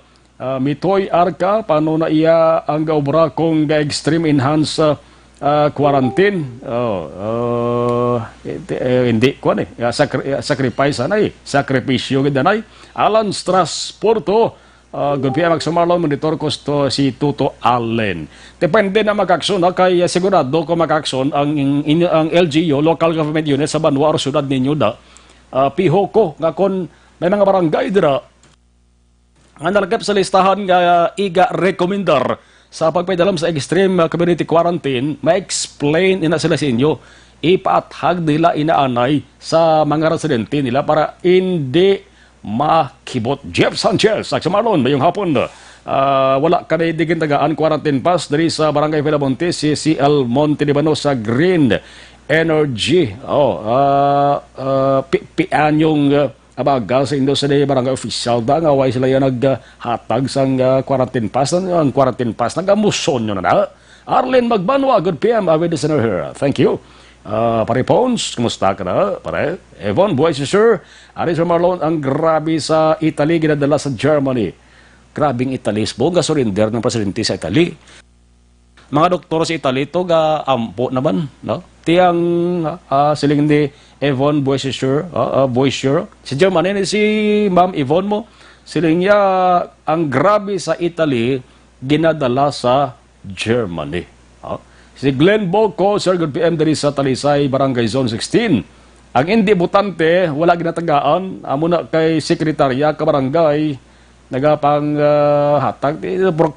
Mitoy Arca, paano na iya ang gaubra kung extreme enhanced quarantine? Hindi ko sacrifice anay, sakripisyo gidanay. Alan Strasporto, good PM magsumarlo, monitor ko si Tuto Allen. Depende na mag-action kay sigurado ko mag-action ang LGU, local government unit sa Banwa o syudad ninyo da. Piho ko nga kon may mga barangay dira nga nalagap sa listahan nga iga recommender sa pagpaidalam sa extreme community quarantine, ma-explain ina sila sa inyo. Ipaathag nila inaanay sa mga residente nila para hindi makibot. Jeff Sanchez, Marlon, mayong hapon. Wala ka na idigin tagaan quarantine pass dari sa Barangay Villamonte, si CL Monte Libano sa Green Energy. Pian yung abagal sa Industry Barangay Official da nga way sila yung naghatag sa quarantine pass. Ang quarantine pass nagamuson nyo na. Arlen Magbanwa, good PM, with listener here. Thank you. Pare Pons, kumusta ka na? Pare, Evan, buhay si Sir. Ari Sir Marlon, ang grabe sa Italy, ginadala sa Germany. Grabing Italisbo, gasolinder ng presidente sa Italy. Mga doktor sa Italy, ito ampo naman. No? Tiyang siling ni Evan, buhay si Sir. Si Germany, si Ma'am Yvonne mo, siling niya, ang grabe sa Italy, ginadala sa Germany. Si Glenn Boco, Sir, good PM dari sa Talisay, Barangay Zone 16. Ang hindi butante, wala ginatagaan. Amo na kay sekretarya ka barangay, nagapang hatag.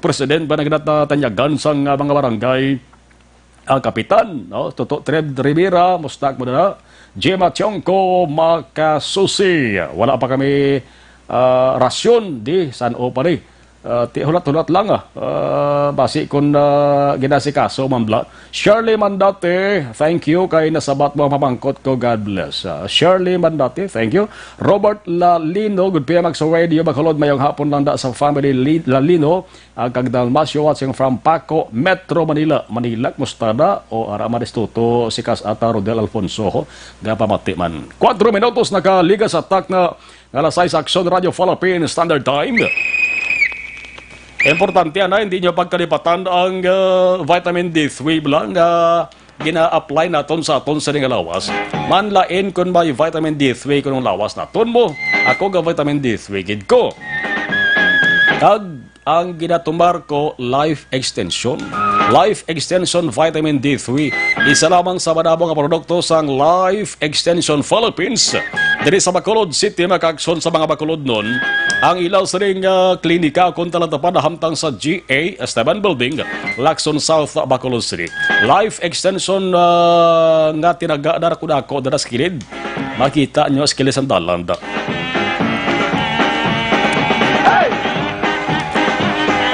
President ba nagtatanyagan sa mga barangay? Ang kapitan, no? Toto Tred Rivera, mustak mo na. Gemma Chongko, Makasusi. Wala pa kami rasyon di San O pa rin. Hulat-hulat lang basi kung ginasikaso mambla. Shirley Mandate, thank you kay nasabat mo ang pamangkot ko, God bless. Shirley Mandate, thank you. Robert Lalino, good PM sa radio, Bacolod mayong hapon lang da sa family Lalino, ang Kagdalmasyo watching from Paco, Metro Manila. Mustada o Aramaristuto, Sikas Ata Rodel Alfonso, gapamati man. 4 minutos nakaliga sa attack na ngalasay sa Action Radio Philippine Standard Time. Importante na hindi nyo pagkalipatan ang vitamin D3 lang gina-apply naton sa aton sa lawas. Manlain kung may vitamin D3 kung lawas naton mo. Ako ga vitamin D3 gid ko. Kag ang ginatumar ko Life Extension. Life Extension Vitamin D3. Isa lamang sa madabong produkto sang Life Extension Philippines. Diri sa Bacolod City, makakson sa mga Bacolod nun, ang ilaw sa ring klinika kung talatapan na hamtang sa GA Esteban Building, Lacson South, Bacolod City. Life Extension nga tinaga na ako daras kilid. Makita nyo skills ang dalanda.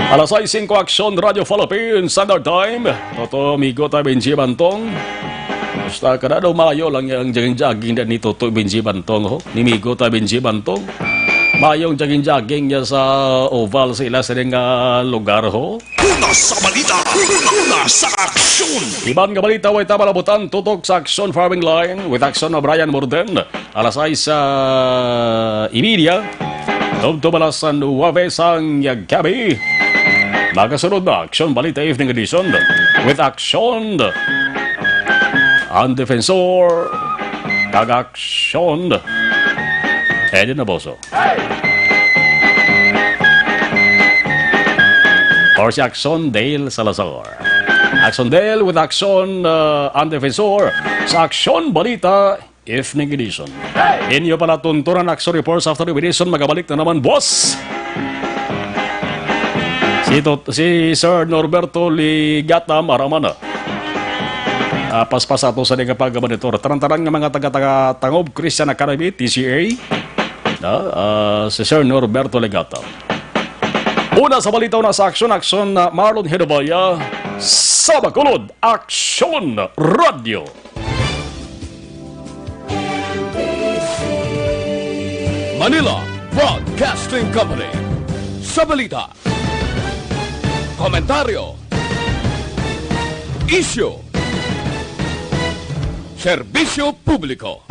Alas 5 Aksyon Radio Philippines Standard Time. Toto Migo tayo Benji Bantong. Basta ka na daw mayo lang yung jogging-jogging na ni Toto Benji Bantong ho. Ni Migo tayo Benji Bantong. Mayong jogging-jogging niya sa oval sa ila sa lugar ho. Una sa balita, una sa aksyon. Iban nga balita way tabalabutan tutok sa Aksyon Farming Line with Aksyon na Brian Morden. Alas 6 sa Imidia. Tubtubalas sa 9 sang gabi. Nakasunod na Aksyon Balita Evening Edition with Aksyon ang Defensor kag-Aksyon Eddie Naboso. Or si Aksyon Dale Salazar. Aksyon Dale with Aksyon ang Defensor sa Aksyon Balita Evening Edition. Inyo pala tuntunan Aksyon Reports after the edition. Magabalik na naman, boss! Si Sir Norberto Ligatam Aramana. Paspas ato sa nga pagmonitor. Tarantaran nga mga taga-tangob Christian Academy, TCA. Si Sir Norberto Ligatam. Una sa balitaw na sa Aksyon na Marlon Hedabaya. Sa Bacolod, Aksyon Radio. Manila Broadcasting Company. Sa balita. Komentaryo. Isyu. Serbisyo publiko.